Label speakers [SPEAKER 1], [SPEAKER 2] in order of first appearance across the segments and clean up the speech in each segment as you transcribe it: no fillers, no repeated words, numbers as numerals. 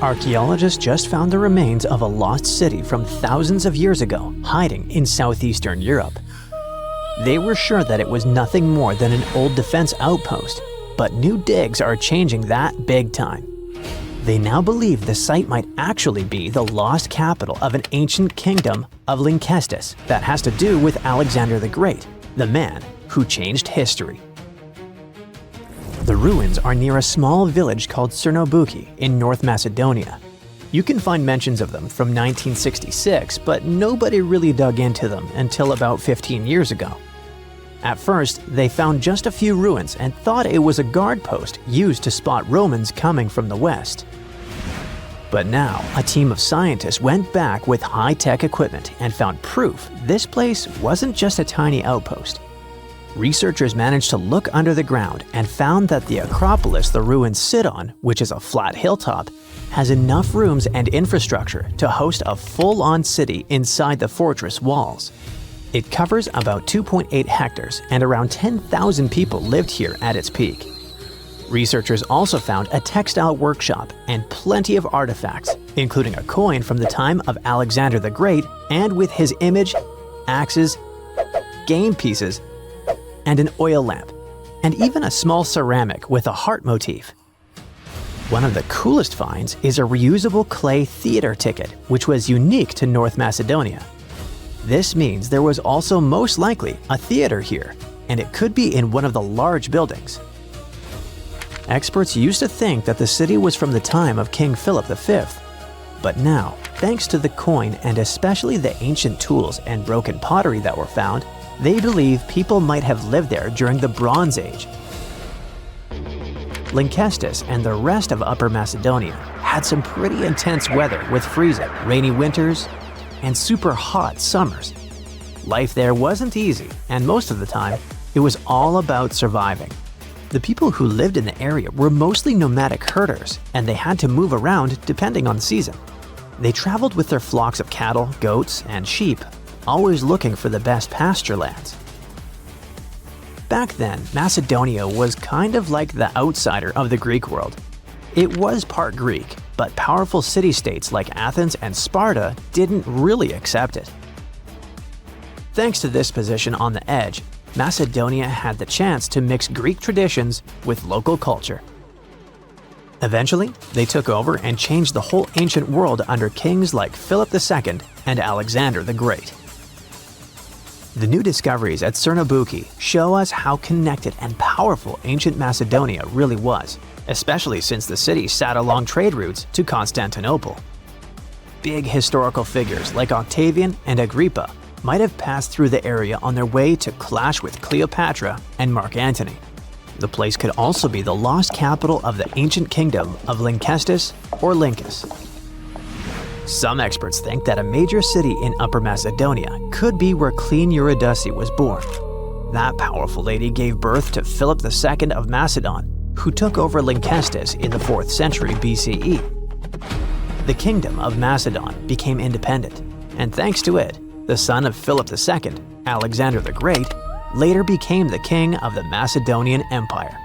[SPEAKER 1] Archaeologists just found the remains of a lost city from thousands of years ago, hiding in southeastern Europe. They were sure that it was nothing more than an old defense outpost, but new digs are changing that big time. They now believe the site might actually be the lost capital of an ancient kingdom of Lynkestis that has to do with Alexander the Great, the man who changed history. The ruins are near a small village called Cernobuki in North Macedonia. You can find mentions of them from 1966, but nobody really dug into them until about 15 years ago. At first, they found just a few ruins and thought it was a guard post used to spot Romans coming from the west. But now, a team of scientists went back with high-tech equipment and found proof this place wasn't just a tiny outpost. Researchers managed to look under the ground and found that the Acropolis the ruins sit on, which is a flat hilltop, has enough rooms and infrastructure to host a full-on city inside the fortress walls. It covers about 2.8 hectares and around 10,000 people lived here at its peak. Researchers also found a textile workshop and plenty of artifacts, including a coin from the time of Alexander the Great and with his image, axes, game pieces, and an oil lamp, and even a small ceramic with a heart motif. One of the coolest finds is a reusable clay theater ticket, which was unique to North Macedonia. This means there was also most likely a theater here, and it could be in one of the large buildings. Experts used to think that the city was from the time of King Philip V, but now, thanks to the coin and especially the ancient tools and broken pottery that were found, they believe people might have lived there during the Bronze Age. Lynkestis and the rest of Upper Macedonia had some pretty intense weather with freezing, rainy winters, and super hot summers. Life there wasn't easy, and most of the time, it was all about surviving. The people who lived in the area were mostly nomadic herders, and they had to move around depending on the season. They traveled with their flocks of cattle, goats, and sheep, always looking for the best pasture lands. Back then, Macedonia was kind of like the outsider of the Greek world. It was part Greek, but powerful city-states like Athens and Sparta didn't really accept it. Thanks to this position on the edge, Macedonia had the chance to mix Greek traditions with local culture. Eventually, they took over and changed the whole ancient world under kings like Philip II and Alexander the Great. The new discoveries at Cernobuki show us how connected and powerful ancient Macedonia really was, especially since the city sat along trade routes to Constantinople. Big historical figures like Octavian and Agrippa might have passed through the area on their way to clash with Cleopatra and Mark Antony. The place could also be the lost capital of the ancient kingdom of Lynkestis or Lyncus. Some experts think that a major city in Upper Macedonia could be where Queen Eurydice was born. That powerful lady gave birth to Philip II of Macedon, who took over Lynkestis in the 4th century BCE. The kingdom of Macedon became independent, and thanks to it, the son of Philip II, Alexander the Great, later became the king of the Macedonian Empire.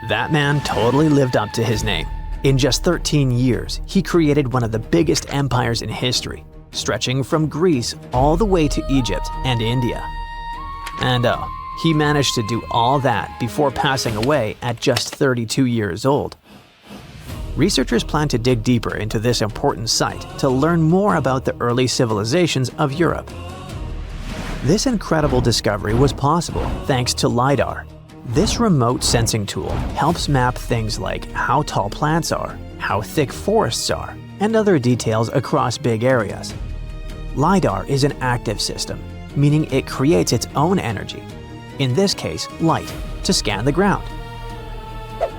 [SPEAKER 1] That man totally lived up to his name. In just 13 years, he created one of the biggest empires in history, stretching from Greece all the way to Egypt and India. And he managed to do all that before passing away at just 32 years old. Researchers plan to dig deeper into this important site to learn more about the early civilizations of Europe. This incredible discovery was possible thanks to LiDAR. This remote sensing tool helps map things like how tall plants are, how thick forests are, and other details across big areas. LiDAR is an active system, meaning it creates its own energy, in this case light, to scan the ground.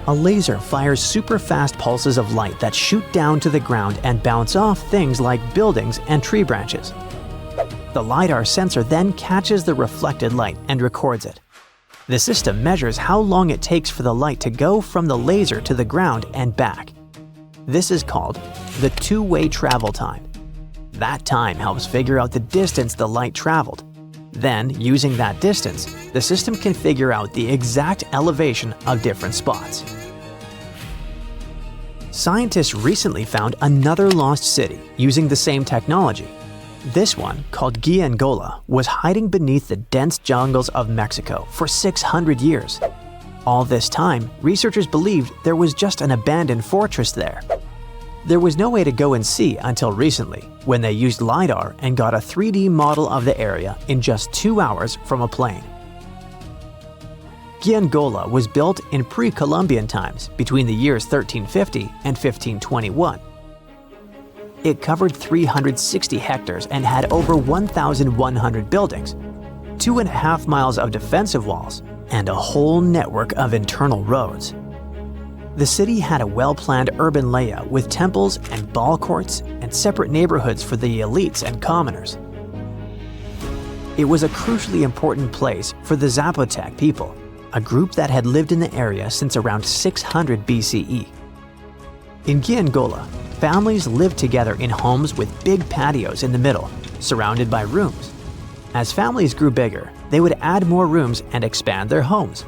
[SPEAKER 1] A laser fires super fast pulses of light that shoot down to the ground and bounce off things like buildings and tree branches. The LiDAR sensor then catches the reflected light and records it. The system measures how long it takes for the light to go from the laser to the ground and back. This is called the two-way travel time. That time helps figure out the distance the light traveled. Then, using that distance, the system can figure out the exact elevation of different spots. Scientists recently found another lost city using the same technology. This one, called Guiengola, was hiding beneath the dense jungles of Mexico for 600 years. All this time, researchers believed there was just an abandoned fortress there. There was no way to go and see until recently, when they used LiDAR and got a 3D model of the area in just 2 hours from a plane. Guiengola was built in pre-Columbian times between the years 1350 and 1521. It covered 360 hectares and had over 1,100 buildings, 2.5 miles of defensive walls, and a whole network of internal roads. The city had a well-planned urban layout with temples and ball courts and separate neighborhoods for the elites and commoners. It was a crucially important place for the Zapotec people, a group that had lived in the area since around 600 BCE. In Guiengola, families lived together in homes with big patios in the middle, surrounded by rooms. As families grew bigger, they would add more rooms and expand their homes.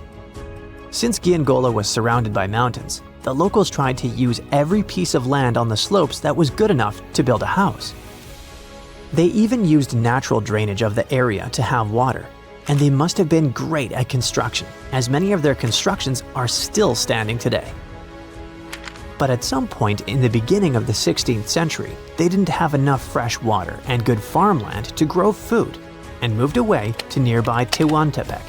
[SPEAKER 1] Since Guiengola was surrounded by mountains, the locals tried to use every piece of land on the slopes that was good enough to build a house. They even used natural drainage of the area to have water, and they must have been great at construction, as many of their constructions are still standing today. But at some point in the beginning of the 16th century, they didn't have enough fresh water and good farmland to grow food, and moved away to nearby Tehuantepec.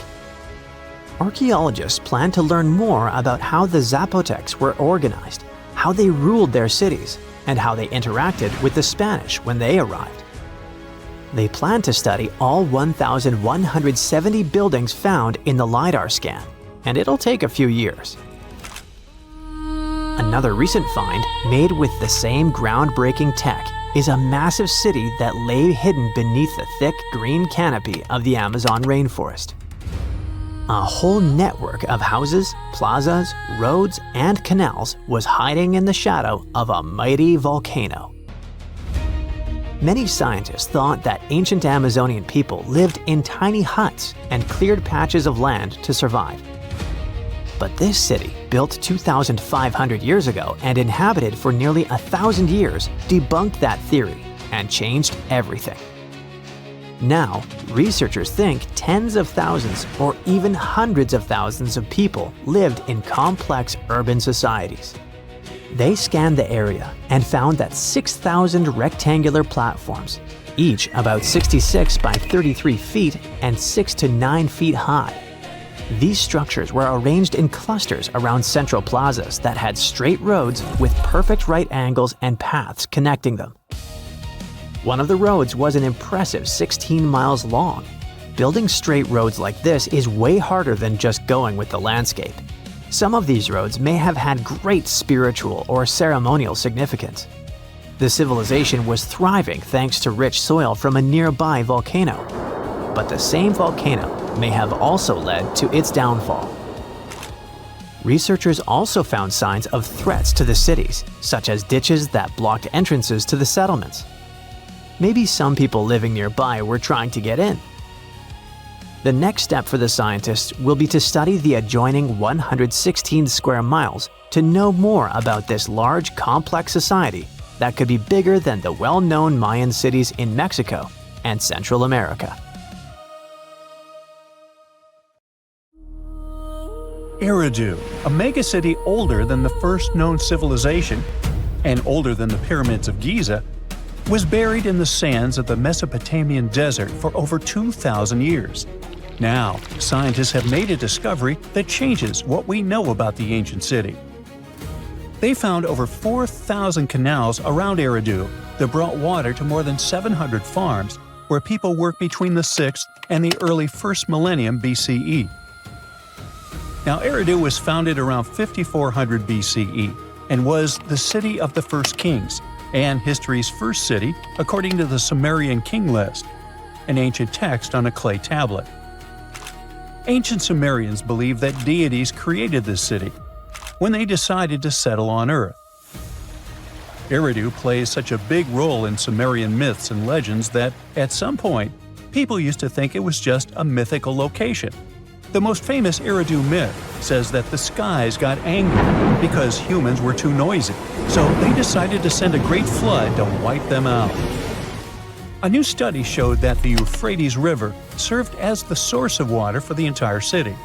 [SPEAKER 1] Archaeologists plan to learn more about how the Zapotecs were organized, how they ruled their cities, and how they interacted with the Spanish when they arrived. They plan to study all 1,170 buildings found in the LiDAR scan, and it'll take a few years. Another recent find, made with the same groundbreaking tech, is a massive city that lay hidden beneath the thick green canopy of the Amazon rainforest. A whole network of houses, plazas, roads, and canals was hiding in the shadow of a mighty volcano. Many scientists thought that ancient Amazonian people lived in tiny huts and cleared patches of land to survive. But this city, built 2,500 years ago and inhabited for nearly 1,000 years, debunked that theory and changed everything. Now, researchers think tens of thousands or even hundreds of thousands of people lived in complex urban societies. They scanned the area and found that 6,000 rectangular platforms, each about 66 by 33 feet and 6 to 9 feet high. These structures were arranged in clusters around central plazas that had straight roads with perfect right angles and paths connecting them. One of the roads was an impressive 16 miles long. Building straight roads like this is way harder than just going with the landscape. Some of these roads may have had great spiritual or ceremonial significance. The civilization was thriving thanks to rich soil from a nearby volcano. But the same volcano may have also led to its downfall. Researchers also found signs of threats to the cities, such as ditches that blocked entrances to the settlements. Maybe some people living nearby were trying to get in. The next step for the scientists will be to study the adjoining 116 square miles to know more about this large, complex society that could be bigger than the well-known Mayan cities in Mexico and Central America.
[SPEAKER 2] Eridu, a megacity older than the first known civilization and older than the pyramids of Giza, was buried in the sands of the Mesopotamian desert for over 2,000 years. Now, scientists have made a discovery that changes what we know about the ancient city. They found over 4,000 canals around Eridu that brought water to more than 700 farms where people worked between the 6th and the early 1st millennium BCE. Now, Eridu was founded around 5400 BCE and was the city of the first kings and history's first city according to the Sumerian king list, an ancient text on a clay tablet. Ancient Sumerians believed that deities created this city when they decided to settle on Earth. Eridu plays such a big role in Sumerian myths and legends that, at some point, people used to think it was just a mythical location. The most famous Eridu myth says that the skies got angry because humans were too noisy, so they decided to send a great flood to wipe them out. A new study showed that the Euphrates River served as the source of water for the entire city.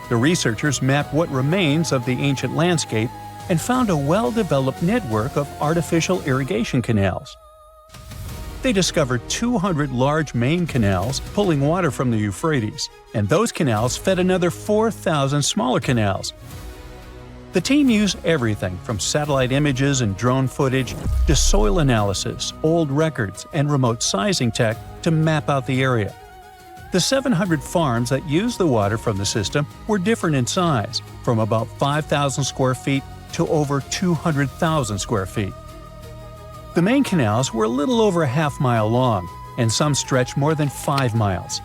[SPEAKER 2] The researchers mapped what remains of the ancient landscape and found a well-developed network of artificial irrigation canals. They discovered 200 large main canals pulling water from the Euphrates, and those canals fed another 4,000 smaller canals. The team used everything from satellite images and drone footage to soil analysis, old records, and remote sizing tech to map out the area. The 700 farms that used the water from the system were different in size, from about 5,000 square feet to over 200,000 square feet. The main canals were a little over a half-mile long, and some stretched more than 5 miles.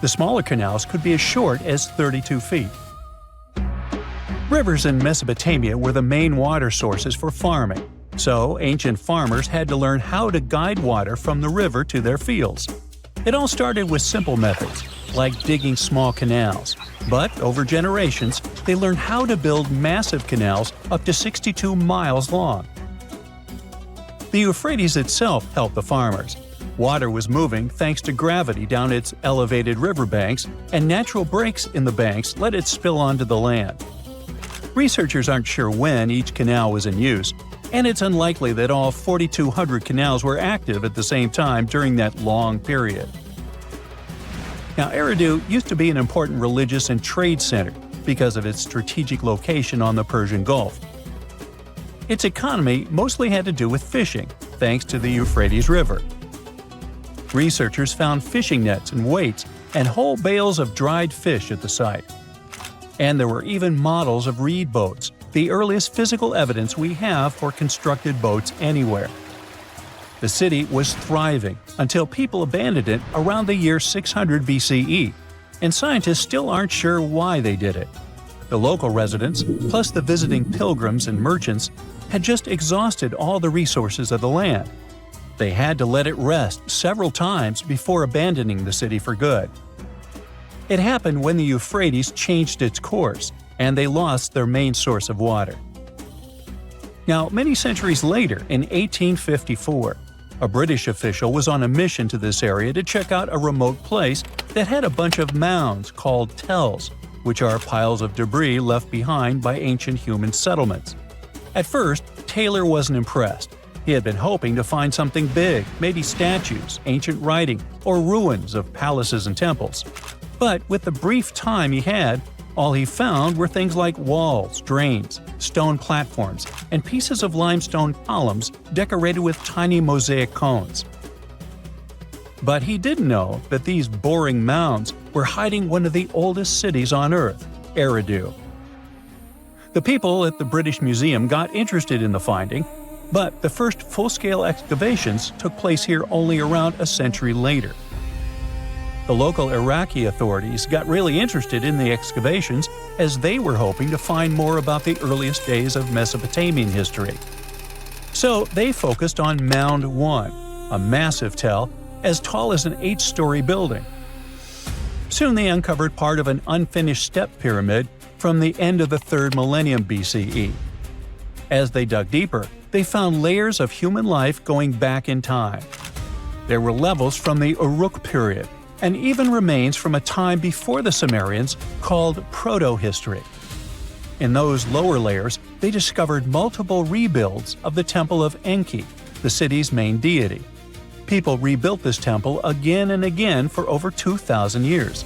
[SPEAKER 2] The smaller canals could be as short as 32 feet. Rivers in Mesopotamia were the main water sources for farming, so ancient farmers had to learn how to guide water from the river to their fields. It all started with simple methods, like digging small canals, but over generations, they learned how to build massive canals up to 62 miles long. The Euphrates itself helped the farmers. Water was moving thanks to gravity down its elevated riverbanks, and natural breaks in the banks let it spill onto the land. Researchers aren't sure when each canal was in use, and it's unlikely that all 4,200 canals were active at the same time during that long period. Now, Eridu used to be an important religious and trade center because of its strategic location on the Persian Gulf. Its economy mostly had to do with fishing, thanks to the Euphrates River. Researchers found fishing nets and weights and whole bales of dried fish at the site. And there were even models of reed boats, the earliest physical evidence we have for constructed boats anywhere. The city was thriving until people abandoned it around the year 600 BCE, and scientists still aren't sure why they did it. The local residents, plus the visiting pilgrims and merchants, had just exhausted all the resources of the land. They had to let it rest several times before abandoning the city for good. It happened when the Euphrates changed its course, and they lost their main source of water. Now, many centuries later, in 1854, a British official was on a mission to this area to check out a remote place that had a bunch of mounds called tells, which are piles of debris left behind by ancient human settlements. At first, Taylor wasn't impressed. He had been hoping to find something big, maybe statues, ancient writing, or ruins of palaces and temples. But with the brief time he had, all he found were things like walls, drains, stone platforms, and pieces of limestone columns decorated with tiny mosaic cones. But he didn't know that these boring mounds were hiding one of the oldest cities on Earth, Eridu. The people at the British Museum got interested in the finding, but the first full-scale excavations took place here only around a century later. The local Iraqi authorities got really interested in the excavations as they were hoping to find more about the earliest days of Mesopotamian history. So they focused on Mound 1, a massive tell as tall as an 8-story building. Soon they uncovered part of an unfinished step pyramid from the end of the 3rd millennium BCE. As they dug deeper, they found layers of human life going back in time. There were levels from the Uruk period, and even remains from a time before the Sumerians called proto-history. In those lower layers, they discovered multiple rebuilds of the Temple of Enki, the city's main deity. People rebuilt this temple again and again for over 2,000 years.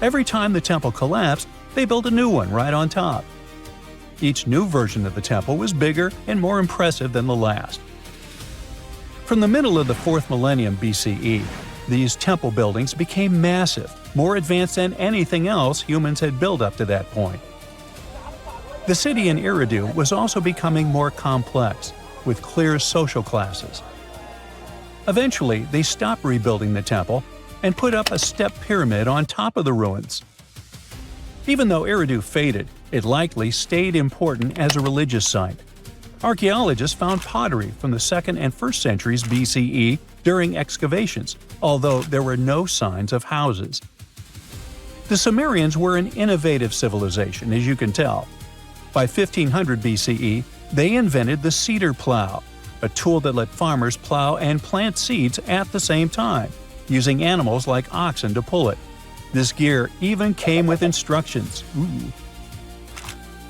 [SPEAKER 2] Every time the temple collapsed, they built a new one right on top. Each new version of the temple was bigger and more impressive than the last. From the middle of the 4th millennium BCE, these temple buildings became massive, more advanced than anything else humans had built up to that point. The city in Eridu was also becoming more complex, with clear social classes. Eventually, they stopped rebuilding the temple and put up a step pyramid on top of the ruins. Even though Eridu faded, it likely stayed important as a religious site. Archaeologists found pottery from the 2nd and 1st centuries BCE during excavations, although there were no signs of houses. The Sumerians were an innovative civilization, as you can tell. By 1500 BCE, they invented the cedar plow, a tool that let farmers plow and plant seeds at the same time, using animals like oxen to pull it. This gear even came with instructions. Ooh.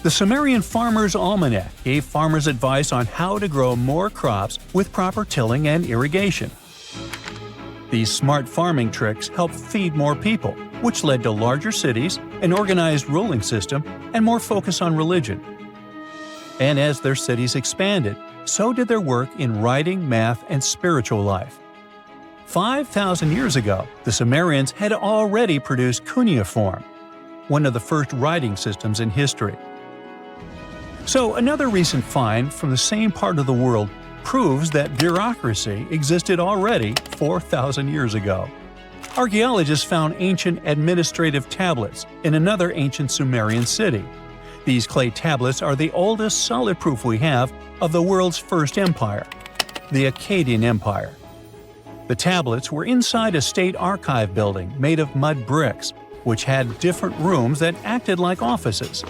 [SPEAKER 2] The Sumerian Farmer's Almanac gave farmers advice on how to grow more crops with proper tilling and irrigation. These smart farming tricks helped feed more people, which led to larger cities, an organized ruling system, and more focus on religion. And as their cities expanded, so did their work in writing, math, and spiritual life. 5,000 years ago, the Sumerians had already produced cuneiform, one of the first writing systems in history. So another recent find from the same part of the world proves that bureaucracy existed already 4,000 years ago. Archaeologists found ancient administrative tablets in another ancient Sumerian city. These clay tablets are the oldest solid proof we have of the world's first empire, the Akkadian Empire. The tablets were inside a state archive building made of mud bricks, which had different rooms that acted like offices.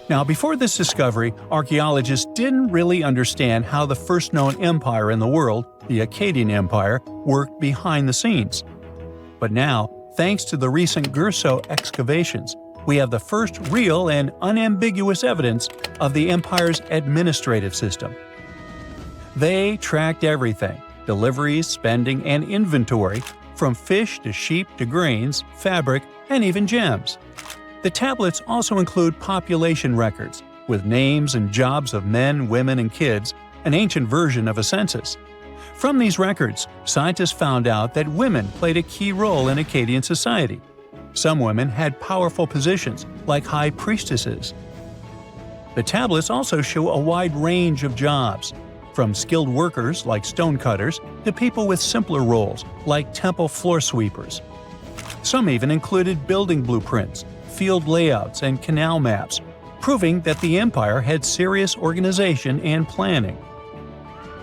[SPEAKER 2] Now, before this discovery, archaeologists didn't really understand how the first known empire in the world, the Akkadian Empire, worked behind the scenes. But now, thanks to the recent Gerso excavations, we have the first real and unambiguous evidence of the empire's administrative system. They tracked everything – deliveries, spending, and inventory, from fish to sheep to grains, fabric, and even gems. The tablets also include population records, with names and jobs of men, women, and kids, an ancient version of a census. From these records, scientists found out that women played a key role in Akkadian society. Some women had powerful positions, like high priestesses. The tablets also show a wide range of jobs, from skilled workers like stonecutters to people with simpler roles like temple floor sweepers. Some even included building blueprints, field layouts, and canal maps, proving that the empire had serious organization and planning.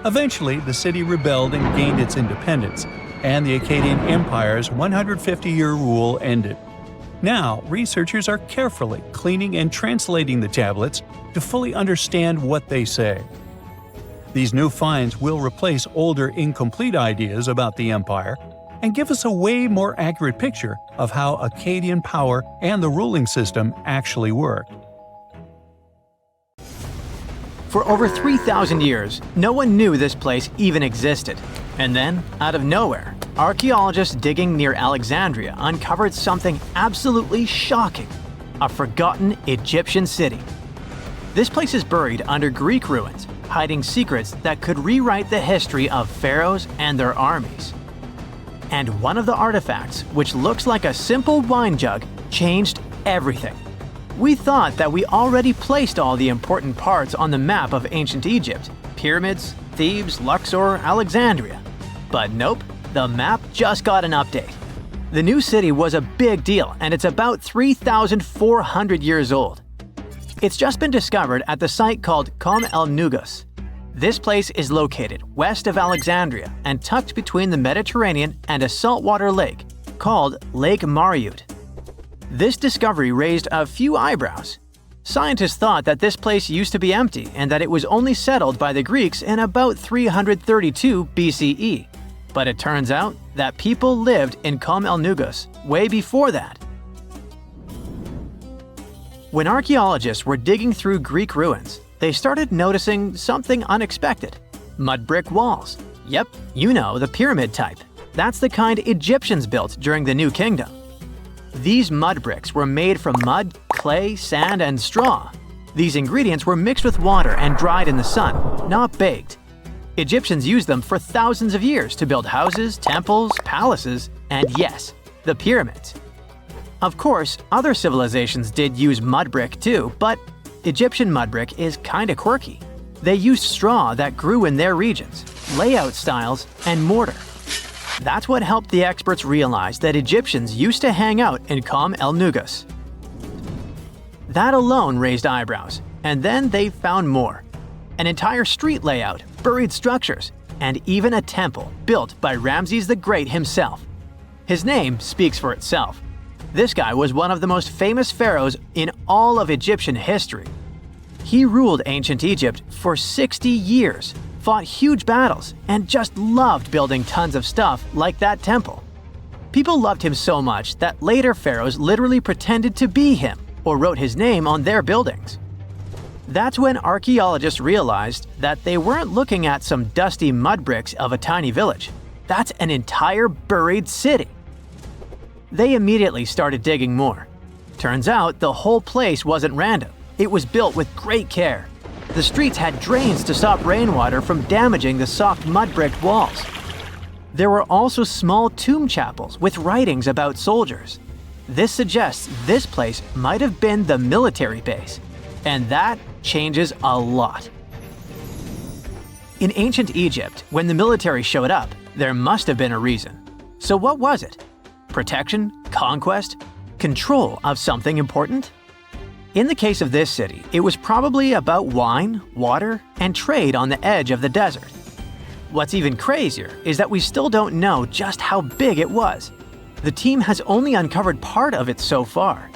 [SPEAKER 2] Eventually, the city rebelled and gained its independence, and the Akkadian Empire's 150-year rule ended. Now, researchers are carefully cleaning and translating the tablets to fully understand what they say. These new finds will replace older, incomplete ideas about the empire and give us a way more accurate picture of how Akkadian power and the ruling system actually worked.
[SPEAKER 1] For over 3,000 years, no one knew this place even existed. And then, out of nowhere, archaeologists digging near Alexandria uncovered something absolutely shocking: a forgotten Egyptian city. This place is buried under Greek ruins, hiding secrets that could rewrite the history of pharaohs and their armies. And one of the artifacts, which looks like a simple wine jug, changed everything. We thought that we already placed all the important parts on the map of ancient Egypt: pyramids, Thebes, Luxor, Alexandria. But nope, the map just got an update. The new city was a big deal, and it's about 3,400 years old. It's just been discovered at the site called Kom el Nugus. This place is located west of Alexandria and tucked between the Mediterranean and a saltwater lake called Lake Mariut. This discovery raised a few eyebrows. Scientists thought that this place used to be empty and that it was only settled by the Greeks in about 332 BCE. But it turns out that people lived in Kom el Nugus way before that. When archaeologists were digging through Greek ruins, they started noticing something unexpected: mud brick walls. Yep, you know, the pyramid type. That's the kind Egyptians built during the New Kingdom. These mud bricks were made from mud, clay, sand, and straw. These ingredients were mixed with water and dried in the sun, not baked. Egyptians used them for thousands of years to build houses, temples, palaces, and yes, the pyramids. Of course, other civilizations did use mud brick too, but Egyptian mud brick is kinda quirky. They used straw that grew in their regions, layout styles, and mortar. That's what helped the experts realize that Egyptians used to hang out in Kom el Nugus. That alone raised eyebrows, and then they found more: an entire street layout, buried structures, and even a temple built by Ramses the Great himself. His name speaks for itself. This guy was one of the most famous pharaohs in all of Egyptian history. He ruled ancient Egypt for 60 years, fought huge battles, and just loved building tons of stuff like that temple. People loved him so much that later pharaohs literally pretended to be him or wrote his name on their buildings. That's when archaeologists realized that they weren't looking at some dusty mud bricks of a tiny village. That's an entire buried city. They immediately started digging more. Turns out the whole place wasn't random. It was built with great care. The streets had drains to stop rainwater from damaging the soft mud-bricked walls. There were also small tomb chapels with writings about soldiers. This suggests this place might have been the military base, and that changes a lot. In ancient Egypt, when the military showed up, there must have been a reason. So what was it? Protection? Conquest? Control of something important? In the case of this city, it was probably about wine, water, and trade on the edge of the desert. What's even crazier is that we still don't know just how big it was. The team has only uncovered part of it so far.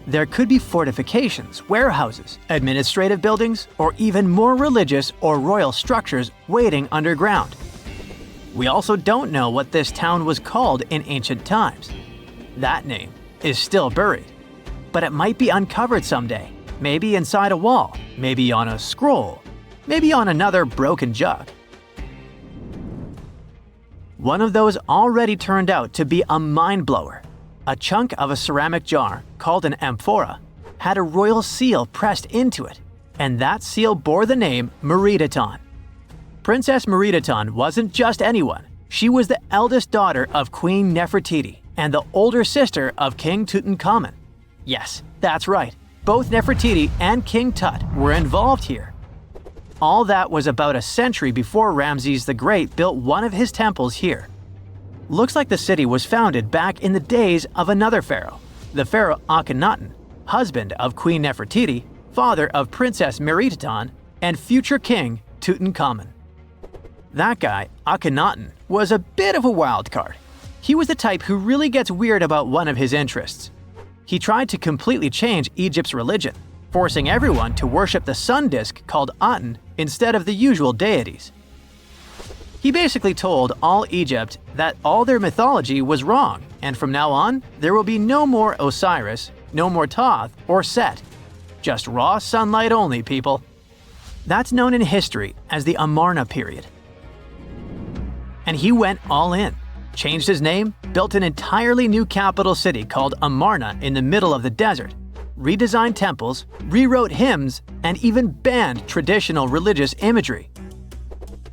[SPEAKER 1] There could be fortifications, warehouses, administrative buildings, or even more religious or royal structures waiting underground. We also don't know what this town was called in ancient times. That name is still buried, but it might be uncovered someday, maybe inside a wall, maybe on a scroll, maybe on another broken jug. One of those already turned out to be a mind-blower. A chunk of a ceramic jar, called an amphora, had a royal seal pressed into it, and that seal bore the name Meredaton. Princess Meredaton wasn't just anyone. She was the eldest daughter of Queen Nefertiti and the older sister of King Tutankhamun. Yes, that's right. Both Nefertiti and King Tut were involved here. All that was about a century before Ramses the Great built one of his temples here. Looks like the city was founded back in the days of another pharaoh, the pharaoh Akhenaten, husband of Queen Nefertiti, father of Princess Meredaton, and future king Tutankhamun. That guy, Akhenaten, was a bit of a wild card. He was the type who really gets weird about one of his interests. He tried to completely change Egypt's religion, forcing everyone to worship the sun disk called Aten instead of the usual deities. He basically told all Egypt that all their mythology was wrong, and from now on, there will be no more Osiris, no more Thoth or Set. Just raw sunlight only, people. That's known in history as the Amarna period. And he went all in, changed his name, built an entirely new capital city called Amarna in the middle of the desert, redesigned temples, rewrote hymns, and even banned traditional religious imagery.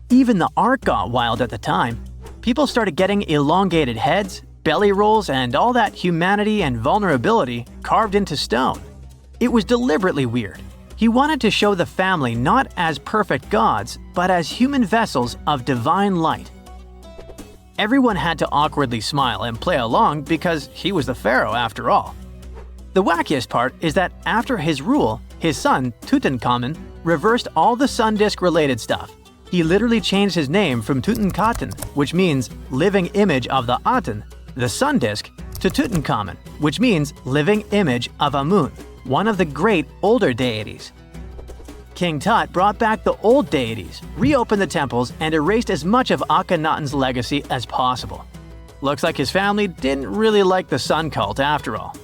[SPEAKER 1] Even the art got wild at the time. People started getting elongated heads, belly rolls, and all that humanity and vulnerability carved into stone. It was deliberately weird. He wanted to show the family not as perfect gods, but as human vessels of divine light. Everyone had to awkwardly smile and play along because he was the pharaoh after all. The wackiest part is that after his rule, his son, Tutankhamun, reversed all the sun disk-related stuff. He literally changed his name from Tutankhaten, which means living image of the Aten, the sun disk, to Tutankhamun, which means living image of Amun, one of the great older deities. King Tut brought back the old deities, reopened the temples, and erased as much of Akhenaten's legacy as possible. Looks like his family didn't really like the sun cult after all.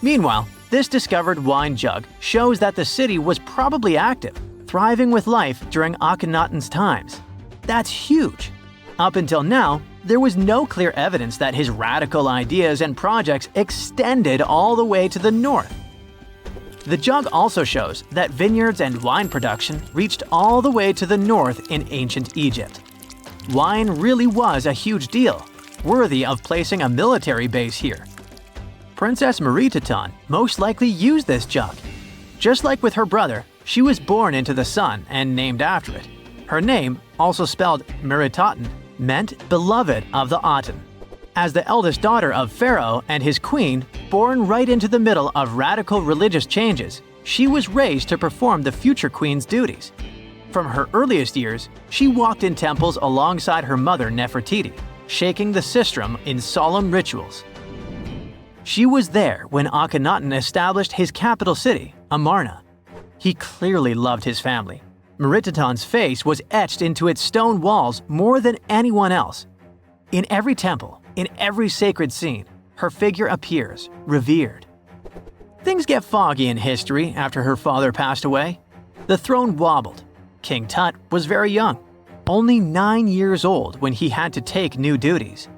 [SPEAKER 1] Meanwhile, this discovered wine jug shows that the city was probably active, thriving with life during Akhenaten's times. That's huge. Up until now, there was no clear evidence that his radical ideas and projects extended all the way to the north. The jug also shows that vineyards and wine production reached all the way to the north in ancient Egypt. Wine really was a huge deal, worthy of placing a military base here. Princess Meredaton most likely used this jug. Just like with her brother, she was born into the sun and named after it. Her name, also spelled Meredaten, meant beloved of the Aten. As the eldest daughter of Pharaoh and his queen, born right into the middle of radical religious changes, she was raised to perform the future queen's duties. From her earliest years, she walked in temples alongside her mother Nefertiti, shaking the sistrum in solemn rituals. She was there when Akhenaten established his capital city, Amarna. He clearly loved his family. Meritaten's face was etched into its stone walls more than anyone else. In every temple, in every sacred scene, her figure appears, revered. Things get foggy in history after her father passed away. The throne wobbled. King Tut was very young, only 9 years old when he had to take new duties.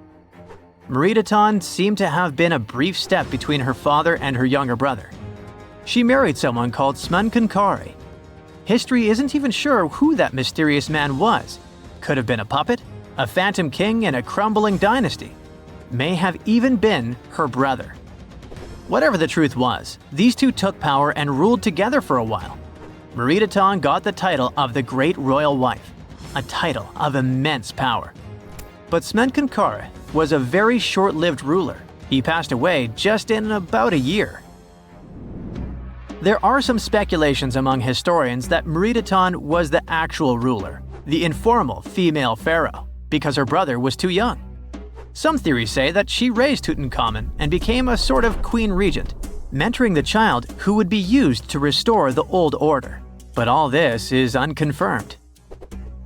[SPEAKER 1] Meriteten seemed to have been a brief step between her father and her younger brother. She married someone called Smenkhkare. History isn't even sure who that mysterious man was. Could have been a puppet, a phantom king in a crumbling dynasty. May have even been her brother. Whatever the truth was, these two took power and ruled together for a while. Meriteten got the title of the Great Royal Wife, a title of immense power. But Smenkhkare was a very short-lived ruler. He passed away just in about a year. There are some speculations among historians that Meriteten was the actual ruler, the informal female pharaoh, because her brother was too young. Some theories say that she raised Tutankhamun and became a sort of queen regent, mentoring the child who would be used to restore the old order. But all this is unconfirmed.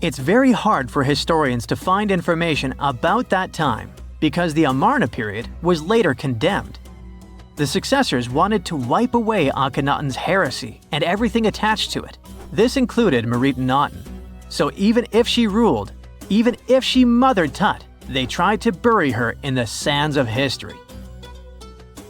[SPEAKER 1] It's very hard for historians to find information about that time because the Amarna period was later condemned. The successors wanted to wipe away Akhenaten's heresy and everything attached to it. This included Meriteten. So even if she ruled, even if she mothered Tut, they tried to bury her in the sands of history.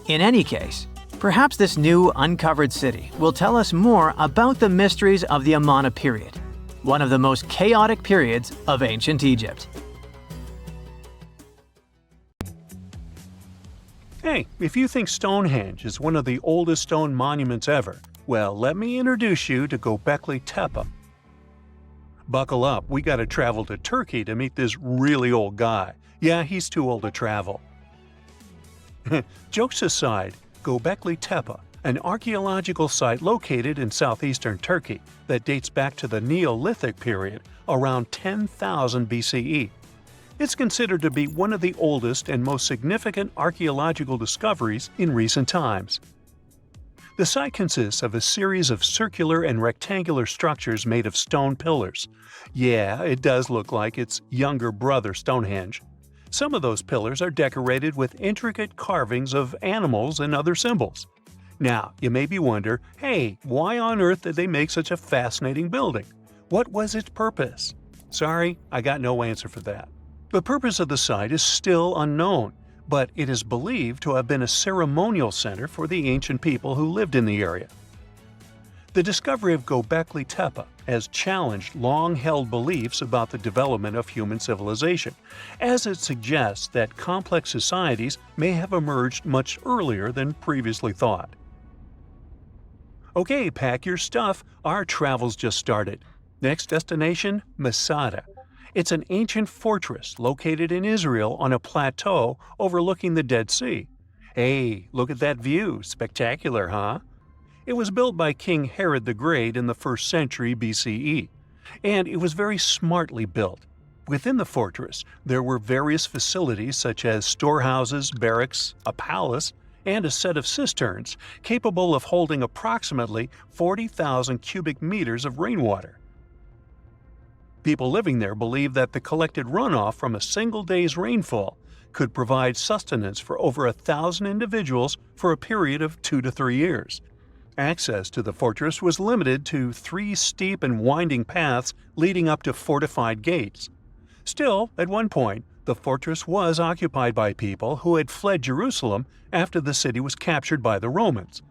[SPEAKER 1] In any case, perhaps this new uncovered city will tell us more about the mysteries of the Amarna period, one of the most chaotic periods of ancient Egypt.
[SPEAKER 2] Hey, if you think Stonehenge is one of the oldest stone monuments ever, well, let me introduce you to Göbekli Tepe. Buckle up, we gotta travel to Turkey to meet this really old guy. Yeah, he's too old to travel. Jokes aside, Göbekli Tepe, an archaeological site located in southeastern Turkey that dates back to the Neolithic period around 10,000 BCE. It's considered to be one of the oldest and most significant archaeological discoveries in recent times. The site consists of a series of circular and rectangular structures made of stone pillars. Yeah, it does look like its younger brother Stonehenge. Some of those pillars are decorated with intricate carvings of animals and other symbols. Now, you maybe wonder, hey, why on earth did they make such a fascinating building? What was its purpose? Sorry, I got no answer for that. The purpose of the site is still unknown, but it is believed to have been a ceremonial center for the ancient people who lived in the area. The discovery of Göbekli Tepe has challenged long-held beliefs about the development of human civilization, as it suggests that complex societies may have emerged much earlier than previously thought. Okay, pack your stuff, our travel's just started. Next destination, Masada. It's an ancient fortress located in Israel on a plateau overlooking the Dead Sea. Hey, look at that view, spectacular, huh? It was built by King Herod the Great in the 1st century BCE, and it was very smartly built. Within the fortress, there were various facilities such as storehouses, barracks, a palace, and a set of cisterns capable of holding approximately 40,000 cubic meters of rainwater. People living there believed that the collected runoff from a single day's rainfall could provide sustenance for over 1,000 individuals for a period of 2 to 3 years. Access to the fortress was limited to 3 steep and winding paths leading up to fortified gates. Still, at one point, the fortress was occupied by people who had fled Jerusalem after the city was captured by the Romans.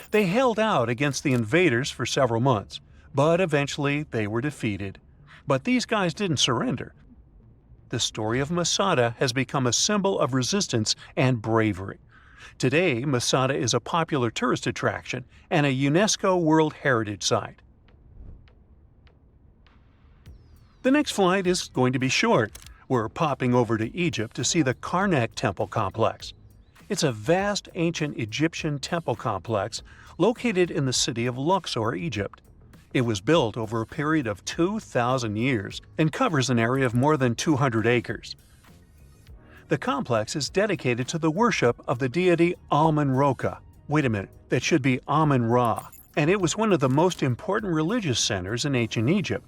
[SPEAKER 2] They held out against the invaders for several months, but eventually they were defeated. But these guys didn't surrender. The story of Masada has become a symbol of resistance and bravery. Today, Masada is a popular tourist attraction and a UNESCO World Heritage Site. The next flight is going to be short. We're popping over to Egypt to see the Karnak Temple Complex. It's a vast ancient Egyptian temple complex located in the city of Luxor, Egypt. It was built over a period of 2,000 years and covers an area of more than 200 acres. The complex is dedicated to the worship of the deity Amun-Roka. Wait a minute, that should be Amun-Ra, and it was one of the most important religious centers in ancient Egypt.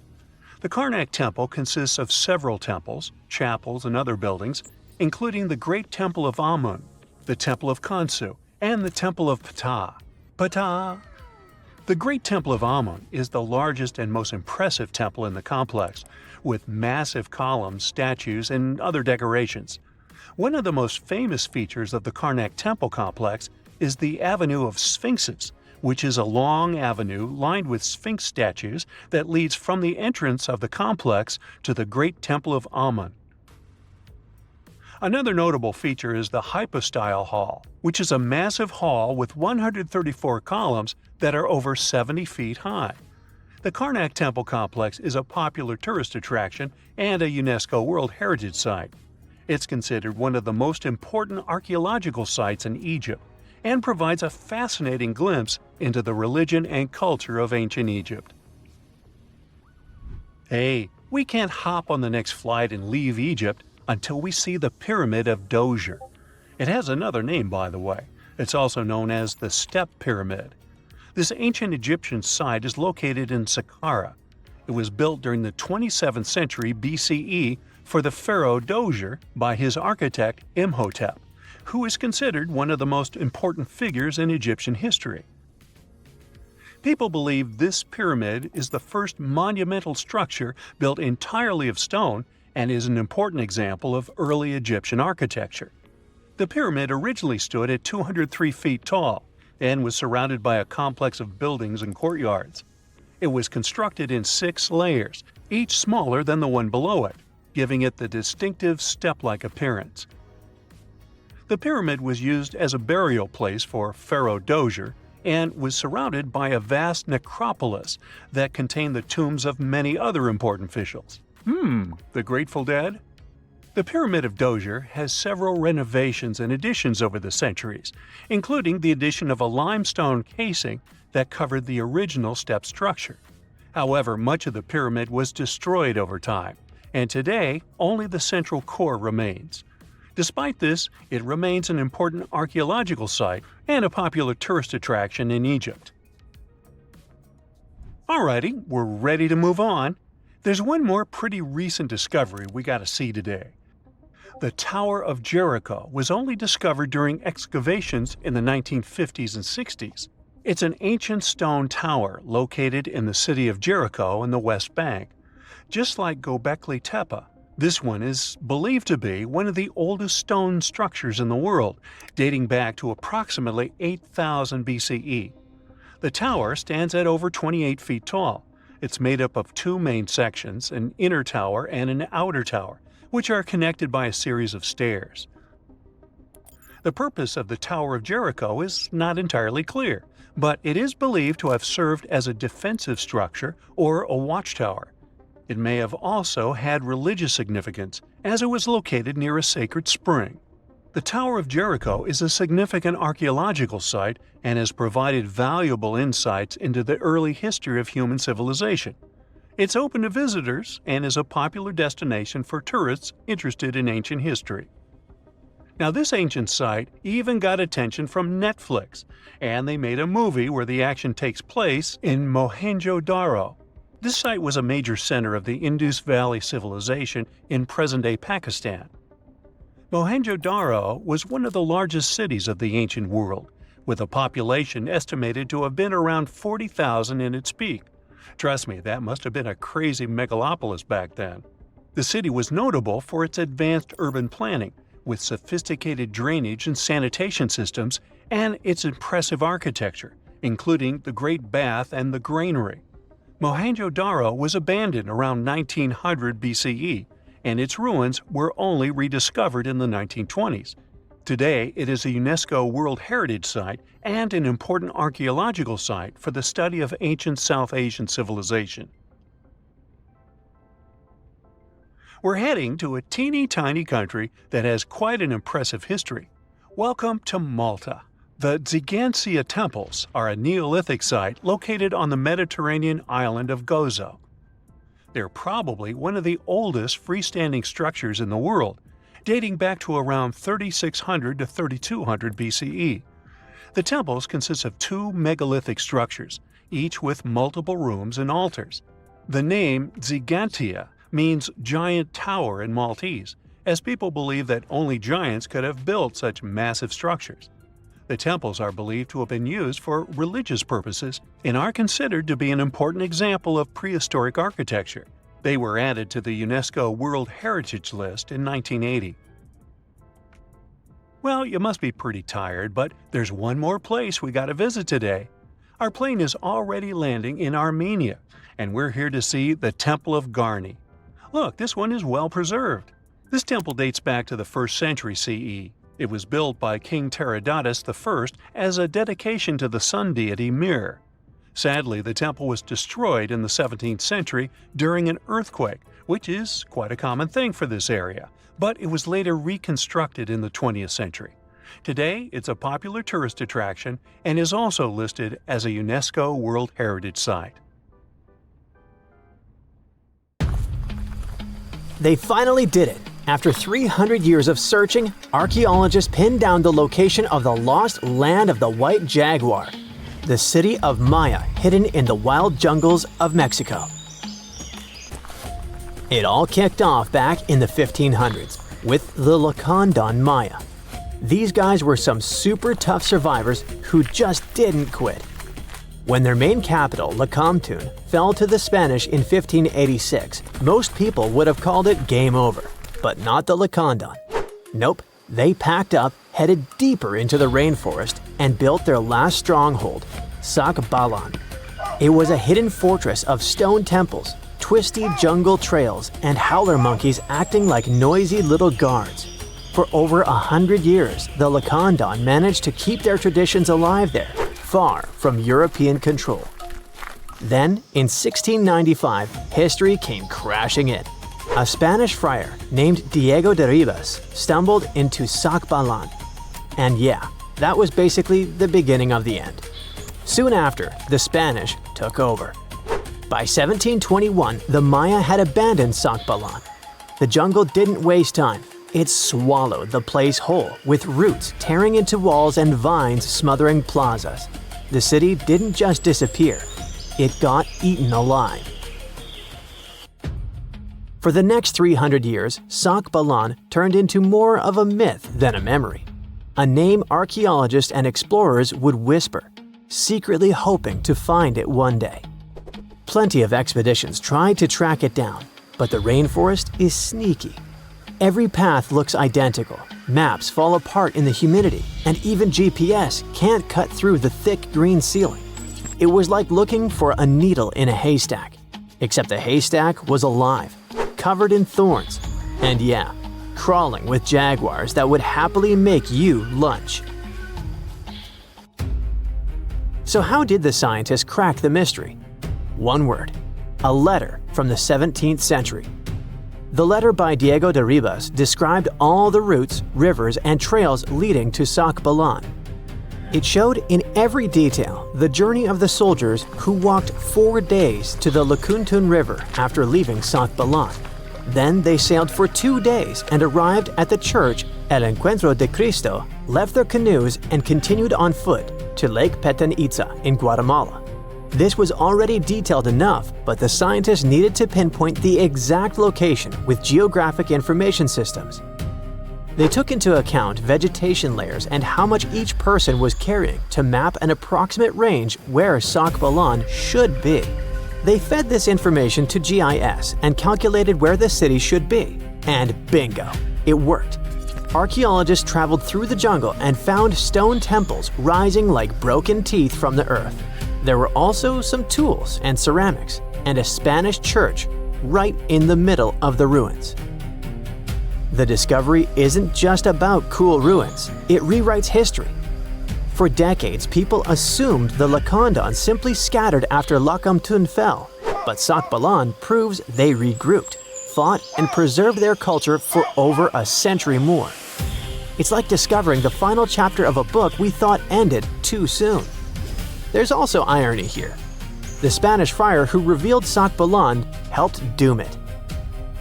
[SPEAKER 2] The Karnak Temple consists of several temples, chapels, and other buildings, including the Great Temple of Amun, the Temple of Khonsu, and the Temple of Ptah. Ptah! The Great Temple of Amun is the largest and most impressive temple in the complex, with massive columns, statues, and other decorations. One of the most famous features of the Karnak Temple complex is the Avenue of Sphinxes, which is a long avenue lined with Sphinx statues that leads from the entrance of the complex to the Great Temple of Amun. Another notable feature is the Hypostyle Hall, which is a massive hall with 134 columns that are over 70 feet high. The Karnak Temple complex is a popular tourist attraction and a UNESCO World Heritage Site. It's considered one of the most important archaeological sites in Egypt and provides a fascinating glimpse into the religion and culture of ancient Egypt. Hey, we can't hop on the next flight and leave Egypt until we see the Pyramid of Djoser. It has another name, by the way. It's also known as the Step Pyramid. This ancient Egyptian site is located in Sahara. It was built during the 27th century BCE for the pharaoh Djoser by his architect Imhotep, who is considered one of the most important figures in Egyptian history. People believe this pyramid is the first monumental structure built entirely of stone and is an important example of early Egyptian architecture. The pyramid originally stood at 203 feet tall and was surrounded by a complex of buildings and courtyards. It was constructed in 6 layers, each smaller than the one below it, giving it the distinctive step-like appearance. The pyramid was used as a burial place for Pharaoh Djoser and was surrounded by a vast necropolis that contained the tombs of many other important officials. The Grateful Dead? The Pyramid of Djoser has several renovations and additions over the centuries, including the addition of a limestone casing that covered the original step structure. However, much of the pyramid was destroyed over time, and today only the central core remains. Despite this, it remains an important archaeological site and a popular tourist attraction in Egypt. Alrighty, we're ready to move on. There's one more pretty recent discovery we gotta see today. The Tower of Jericho was only discovered during excavations in the 1950s and 60s. It's an ancient stone tower located in the city of Jericho in the West Bank. Just like Göbekli Tepe, this one is believed to be one of the oldest stone structures in the world, dating back to approximately 8000 BCE. The tower stands at over 28 feet tall. It's made up of 2 main sections, an inner tower and an outer tower, which are connected by a series of stairs. The purpose of the Tower of Jericho is not entirely clear, but it is believed to have served as a defensive structure or a watchtower. It may have also had religious significance, as it was located near a sacred spring. The Tower of Jericho is a significant archaeological site and has provided valuable insights into the early history of human civilization. It's open to visitors and is a popular destination for tourists interested in ancient history. Now, this ancient site even got attention from Netflix, and they made a movie where the action takes place in Mohenjo-Daro. This site was a major center of the Indus Valley civilization in present-day Pakistan. Mohenjo-Daro was one of the largest cities of the ancient world, with a population estimated to have been around 40,000 in its peak. Trust me, that must have been a crazy megalopolis back then. The city was notable for its advanced urban planning, with sophisticated drainage and sanitation systems, and its impressive architecture, including the Great Bath and the Granary. Mohenjo-Daro was abandoned around 1900 BCE, and its ruins were only rediscovered in the 1920s. Today, it is a UNESCO World Heritage Site and an important archaeological site for the study of ancient South Asian civilization. We're heading to a teeny-tiny country that has quite an impressive history. Welcome to Malta. The Xigantia Temples are a Neolithic site located on the Mediterranean island of Gozo. They're probably one of the oldest freestanding structures in the world, dating back to around 3600 to 3200 BCE. The temples consist of two megalithic structures, each with multiple rooms and altars. The name Gigantia means giant tower in Maltese, as people believe that only giants could have built such massive structures. The temples are believed to have been used for religious purposes and are considered to be an important example of prehistoric architecture. They were added to the UNESCO World Heritage List in 1980. Well, you must be pretty tired, but there's one more place we gotta visit today. Our plane is already landing in Armenia, and we're here to see the Temple of Garni. Look, this one is well preserved. This temple dates back to the 1st century CE. It was built by King Tiridates I as a dedication to the sun deity Mir. Sadly, the temple was destroyed in the 17th century during an earthquake, which is quite a common thing for this area, but it was later reconstructed in the 20th century. Today, it's a popular tourist attraction and is also listed as a UNESCO World Heritage Site.
[SPEAKER 1] They finally did it. After 300 years of searching, archaeologists pinned down the location of the lost land of the White Jaguar, the city of Maya hidden in the wild jungles of Mexico. It all kicked off back in the 1500s with the Lacandon Maya. These guys were some super tough survivors who just didn't quit. When their main capital, Lacamtun, fell to the Spanish in 1586, most people would have called it game over. But not the Lacandon. Nope, they packed up, headed deeper into the rainforest, and built their last stronghold, Sak B'alan. It was a hidden fortress of stone temples, twisty jungle trails, and howler monkeys acting like noisy little guards. For over 100 years, the Lacandon managed to keep their traditions alive there, far from European control. Then, in 1695, history came crashing in. A Spanish friar named Diego de Ribas stumbled into Sak B'alan. And yeah, that was basically the beginning of the end. Soon after, the Spanish took over. By 1721, the Maya had abandoned Sak B'alan. The jungle didn't waste time. It swallowed the place whole, with roots tearing into walls and vines smothering plazas. The city didn't just disappear, it got eaten alive. For the next 300 years, Sak B'alan turned into more of a myth than a memory. A name archaeologists and explorers would whisper, secretly hoping to find it one day. Plenty of expeditions tried to track it down, but the rainforest is sneaky. Every path looks identical, maps fall apart in the humidity, and even GPS can't cut through the thick green ceiling. It was like looking for a needle in a haystack, except the haystack was alive, covered in thorns, and yeah, crawling with jaguars that would happily make you lunch. So how did the scientists crack the mystery? One word: a letter from the 17th century. The letter by Diego de Ribas described all the routes, rivers, and trails leading to Sak B'alan. It showed in every detail the journey of the soldiers who walked 4 days to the Lacandon River after leaving Sak B'alan. Then they sailed for 2 days and arrived at the church El Encuentro de Cristo, left their canoes, and continued on foot to Lake Petén Itzá in Guatemala. This was already detailed enough, but the scientists needed to pinpoint the exact location with geographic information systems. They took into account vegetation layers and how much each person was carrying to map an approximate range where Sak B'alan should be. They fed this information to GIS and calculated where the city should be. And bingo, it worked. Archaeologists traveled through the jungle and found stone temples rising like broken teeth from the earth. There were also some tools and ceramics, and a Spanish church right in the middle of the ruins. The discovery isn't just about cool ruins, it rewrites history. For decades, people assumed the Lacandon simply scattered after Lacamtun fell, but Sak B'alan proves they regrouped, fought, and preserved their culture for over a century more. It's like discovering the final chapter of a book we thought ended too soon. There's also irony here. The Spanish friar who revealed Sak B'alan helped doom it.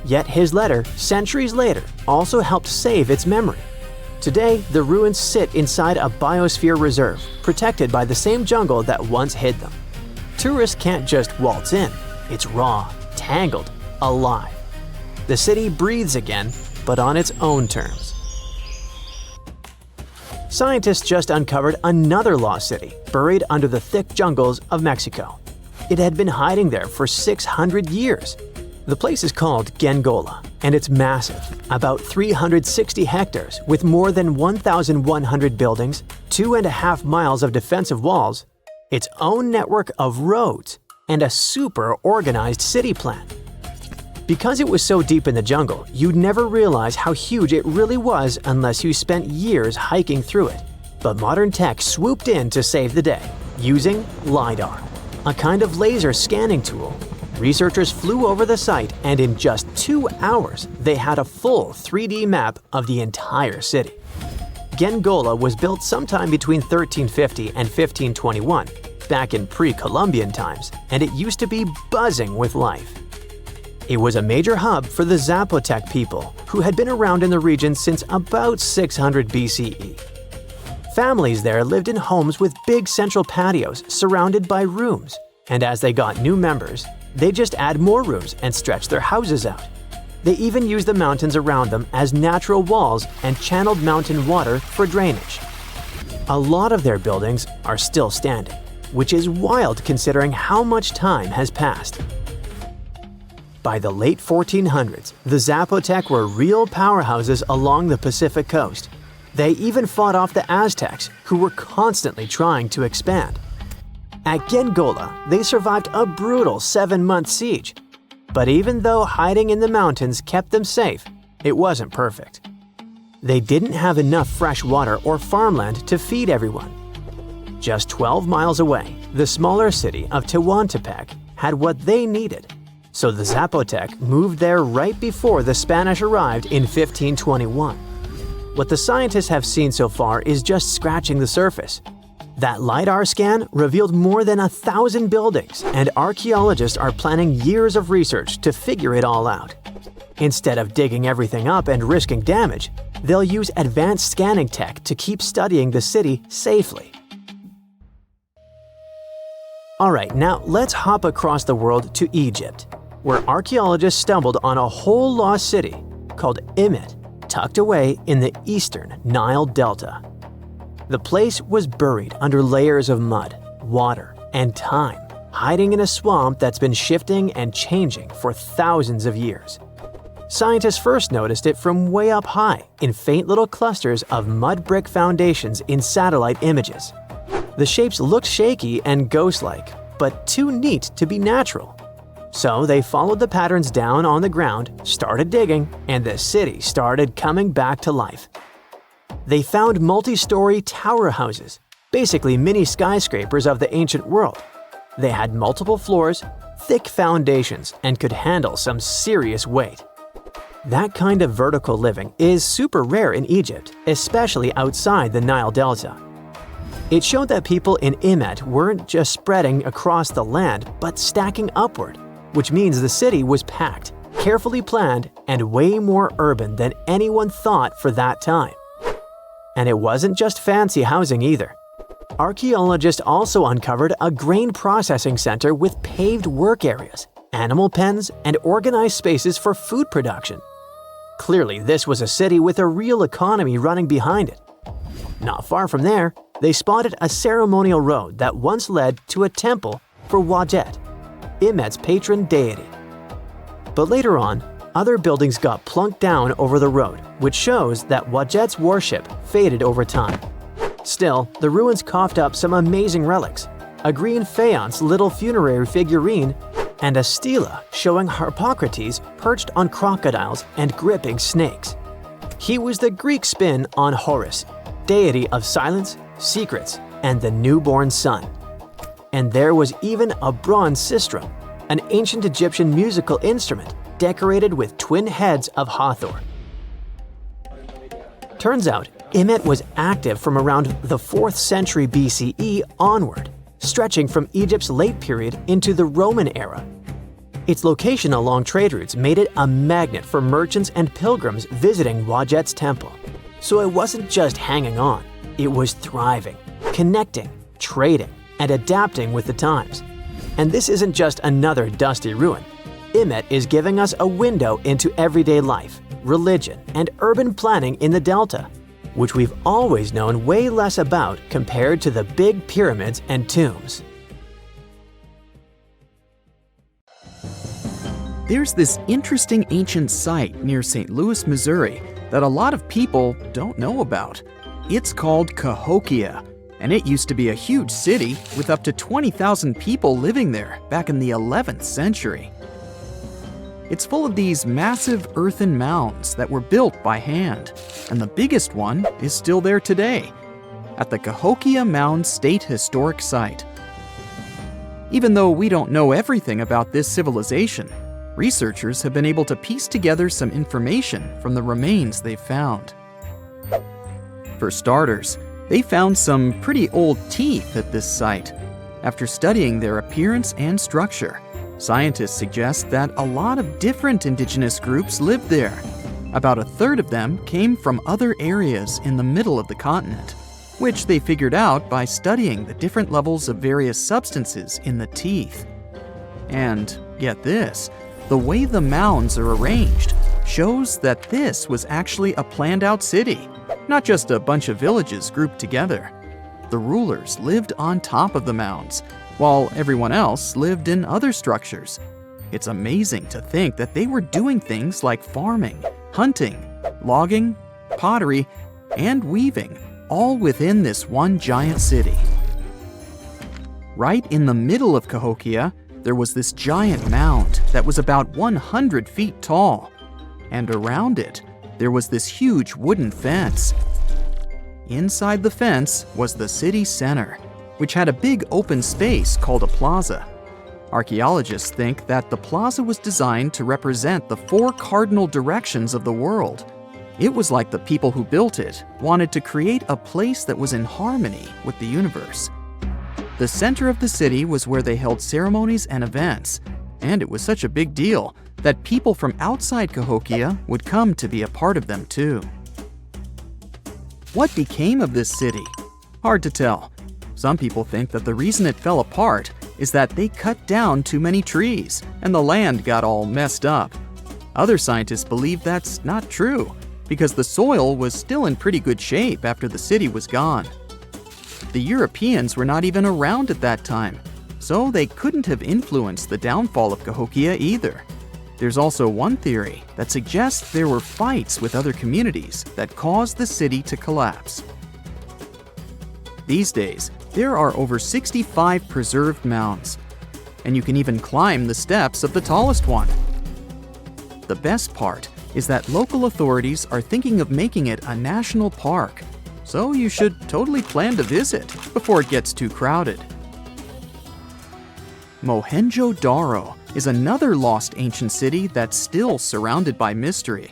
[SPEAKER 1] Yet his letter, centuries later, also helped save its memory. Today, the ruins sit inside a biosphere reserve, protected by the same jungle that once hid them. Tourists can't just waltz in. It's raw, tangled, alive. The city breathes again, but on its own terms. Scientists just uncovered another lost city, buried under the thick jungles of Mexico. It had been hiding there for 600 years. The place is called Guiengola, and it's massive, about 360 hectares with more than 1,100 buildings, 2.5 miles of defensive walls, its own network of roads, and a super organized city plan. Because it was so deep in the jungle, you'd never realize how huge it really was unless you spent years hiking through it. But modern tech swooped in to save the day, using LiDAR, a kind of laser scanning tool. Researchers flew over the site, and in just 2 hours, they had a full 3D map of the entire city. Guiengola was built sometime between 1350 and 1521, back in pre-Columbian times, and it used to be buzzing with life. It was a major hub for the Zapotec people, who had been around in the region since about 600 BCE. Families there lived in homes with big central patios surrounded by rooms, and as they got new members, they just add more rooms and stretch their houses out. They even used the mountains around them as natural walls and channeled mountain water for drainage. A lot of their buildings are still standing, which is wild considering how much time has passed. By the late 1400s, the Zapotec were real powerhouses along the Pacific coast. They even fought off the Aztecs, who were constantly trying to expand. At Guiengola, they survived a brutal 7-month siege. But even though hiding in the mountains kept them safe, it wasn't perfect. They didn't have enough fresh water or farmland to feed everyone. Just 12 miles away, the smaller city of Tehuantepec had what they needed. So the Zapotec moved there right before the Spanish arrived in 1521. What the scientists have seen so far is just scratching the surface. That LiDAR scan revealed more than 1,000 buildings, and archaeologists are planning years of research to figure it all out. Instead of digging everything up and risking damage, they'll use advanced scanning tech to keep studying the city safely. Alright, now let's hop across the world to Egypt, where archaeologists stumbled on a whole lost city called Imet, tucked away in the eastern Nile Delta. The place was buried under layers of mud, water, and time, hiding in a swamp that's been shifting and changing for thousands of years. Scientists first noticed it from way up high in faint little clusters of mud brick foundations in satellite images. The shapes looked shaky and ghost-like, but too neat to be natural. So they followed the patterns down on the ground, started digging, and the city started coming back to life. They found multi-story tower houses, basically mini skyscrapers of the ancient world. They had multiple floors, thick foundations, and could handle some serious weight. That kind of vertical living is super rare in Egypt, especially outside the Nile Delta. It showed that people in Imet weren't just spreading across the land, but stacking upward, which means the city was packed, carefully planned, and way more urban than anyone thought for that time. And it wasn't just fancy housing either. Archaeologists also uncovered a grain processing center with paved work areas, animal pens, and organized spaces for food production. Clearly, this was a city with a real economy running behind it. Not far from there, they spotted a ceremonial road that once led to a temple for Wadjet, Imet's patron deity. But later on, other buildings got plunked down over the road, which shows that Wadjet's worship faded over time. Still, the ruins coughed up some amazing relics, a green faience little funerary figurine, and a stela showing Harpocrates perched on crocodiles and gripping snakes. He was the Greek spin on Horus, deity of silence, secrets, and the newborn sun. And there was even a bronze sistrum, an ancient Egyptian musical instrument decorated with twin heads of Hathor. Turns out, Imet was active from around the 4th century BCE onward, stretching from Egypt's late period into the Roman era. Its location along trade routes made it a magnet for merchants and pilgrims visiting Wajet's temple. So it wasn't just hanging on, it was thriving, connecting, trading, and adapting with the times. And this isn't just another dusty ruin. Imet is giving us a window into everyday life, religion, and urban planning in the Delta, which we've always known way less about compared to the big pyramids and tombs.
[SPEAKER 3] There's this interesting ancient site near St. Louis, Missouri, that a lot of people don't know about. It's called Cahokia, and it used to be a huge city with up to 20,000 people living there back in the 11th century. It's full of these massive earthen mounds that were built by hand, and the biggest one is still there today, at the Cahokia Mound State Historic Site. Even though we don't know everything about this civilization, researchers have been able to piece together some information from the remains they've found. For starters, they found some pretty old teeth at this site. After studying their appearance and structure, scientists suggest that a lot of different indigenous groups lived there. About a third of them came from other areas in the middle of the continent, which they figured out by studying the different levels of various substances in the teeth. And get this, the way the mounds are arranged shows that this was actually a planned-out city, not just a bunch of villages grouped together. The rulers lived on top of the mounds, while everyone else lived in other structures. It's amazing to think that they were doing things like farming, hunting, logging, pottery, and weaving, all within this one giant city. Right in the middle of Cahokia, there was this giant mound that was about 100 feet tall, and around it, there was this huge wooden fence. Inside the fence was the city center, which had a big open space called a plaza. Archaeologists think that the plaza was designed to represent the 4 cardinal directions of the world. It was like the people who built it wanted to create a place that was in harmony with the universe. The center of the city was where they held ceremonies and events, and it was such a big deal that people from outside Cahokia would come to be a part of them too. What became of this city? Hard to tell. Some people think that the reason it fell apart is that they cut down too many trees and the land got all messed up. Other scientists believe that's not true because the soil was still in pretty good shape after the city was gone. The Europeans were not even around at that time, so they couldn't have influenced the downfall of Cahokia either. There's also one theory that suggests there were fights with other communities that caused the city to collapse. These days, there are over 65 preserved mounds, and you can even climb the steps of the tallest one. The best part is that local authorities are thinking of making it a national park, so you should totally plan to visit before it gets too crowded. Mohenjo-Daro is another lost ancient city that's still surrounded by mystery.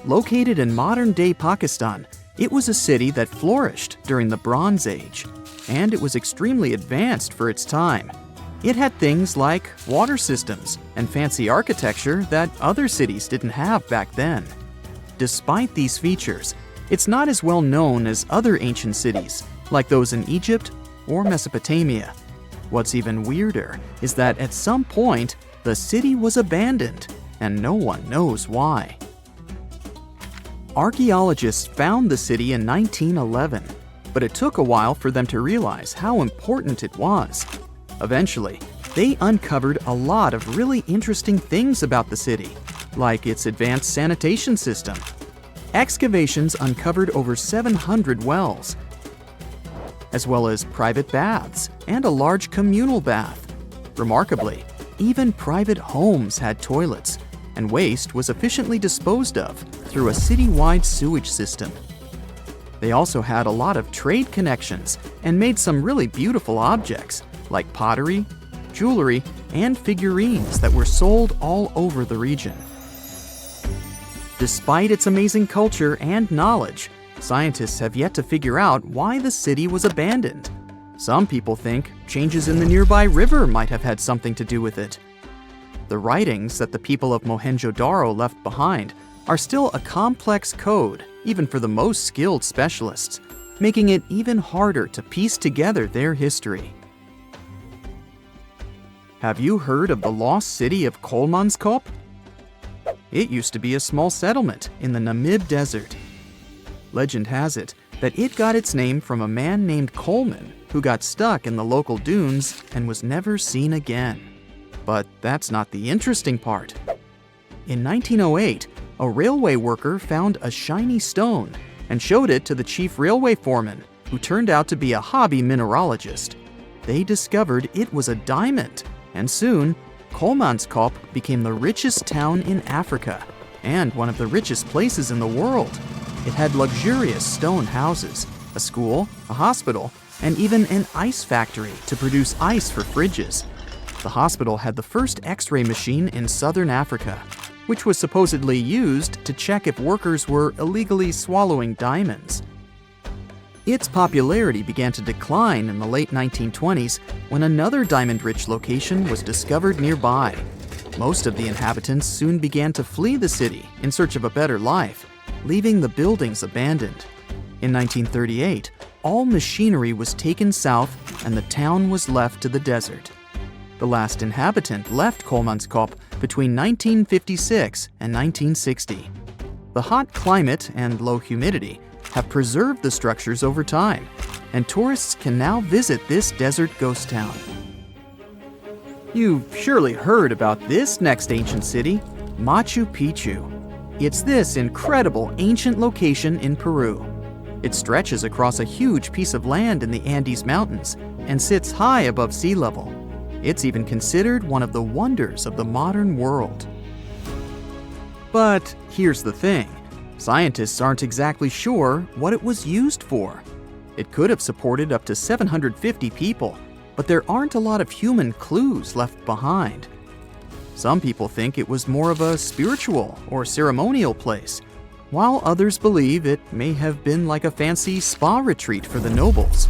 [SPEAKER 3] Located in modern-day Pakistan, it was a city that flourished during the Bronze Age, and it was extremely advanced for its time. It had things like water systems and fancy architecture that other cities didn't have back then. Despite these features, it's not as well known as other ancient cities, like those in Egypt or Mesopotamia. What's even weirder is that at some point, the city was abandoned, and no one knows why. Archaeologists found the city in 1911, but it took a while for them to realize how important it was. Eventually, they uncovered a lot of really interesting things about the city, like its advanced sanitation system. Excavations uncovered over 700 wells, as well as private baths and a large communal bath. Remarkably, even private homes had toilets, and waste was efficiently disposed of through a city-wide sewage system. They also had a lot of trade connections and made some really beautiful objects, like pottery, jewelry, and figurines that were sold all over the region. Despite its amazing culture and knowledge, scientists have yet to figure out why the city was abandoned. Some people think changes in the nearby river might have had something to do with it. The writings that the people of Mohenjo-Daro left behind are still a complex code, even for the most skilled specialists, making it even harder to piece together their history. Have you heard of the lost city of Kolmanskop? It used to be a small settlement in the Namib Desert. Legend has it that it got its name from a man named Coleman who got stuck in the local dunes and was never seen again. But that's not the interesting part. In 1908, a railway worker found a shiny stone and showed it to the chief railway foreman, who turned out to be a hobby mineralogist. They discovered it was a diamond, and soon, Kolmanskop became the richest town in Africa and one of the richest places in the world. It had luxurious stone houses, a school, a hospital, and even an ice factory to produce ice for fridges. The hospital had the first X-ray machine in southern Africa, which was supposedly used to check if workers were illegally swallowing diamonds. Its popularity began to decline in the late 1920s when another diamond-rich location was discovered nearby. Most of the inhabitants soon began to flee the city in search of a better life, leaving the buildings abandoned. In 1938, all machinery was taken south and the town was left to the desert. The last inhabitant left Kolmanskop between 1956 and 1960. The hot climate and low humidity have preserved the structures over time, and tourists can now visit this desert ghost town. You've surely heard about this next ancient city, Machu Picchu. It's this incredible ancient location in Peru. It stretches across a huge piece of land in the Andes Mountains and sits high above sea level. It's even considered one of the wonders of the modern world. But here's the thing. Scientists aren't exactly sure what it was used for. It could have supported up to 750 people, but there aren't a lot of human clues left behind. Some people think it was more of a spiritual or ceremonial place, while others believe it may have been like a fancy spa retreat for the nobles.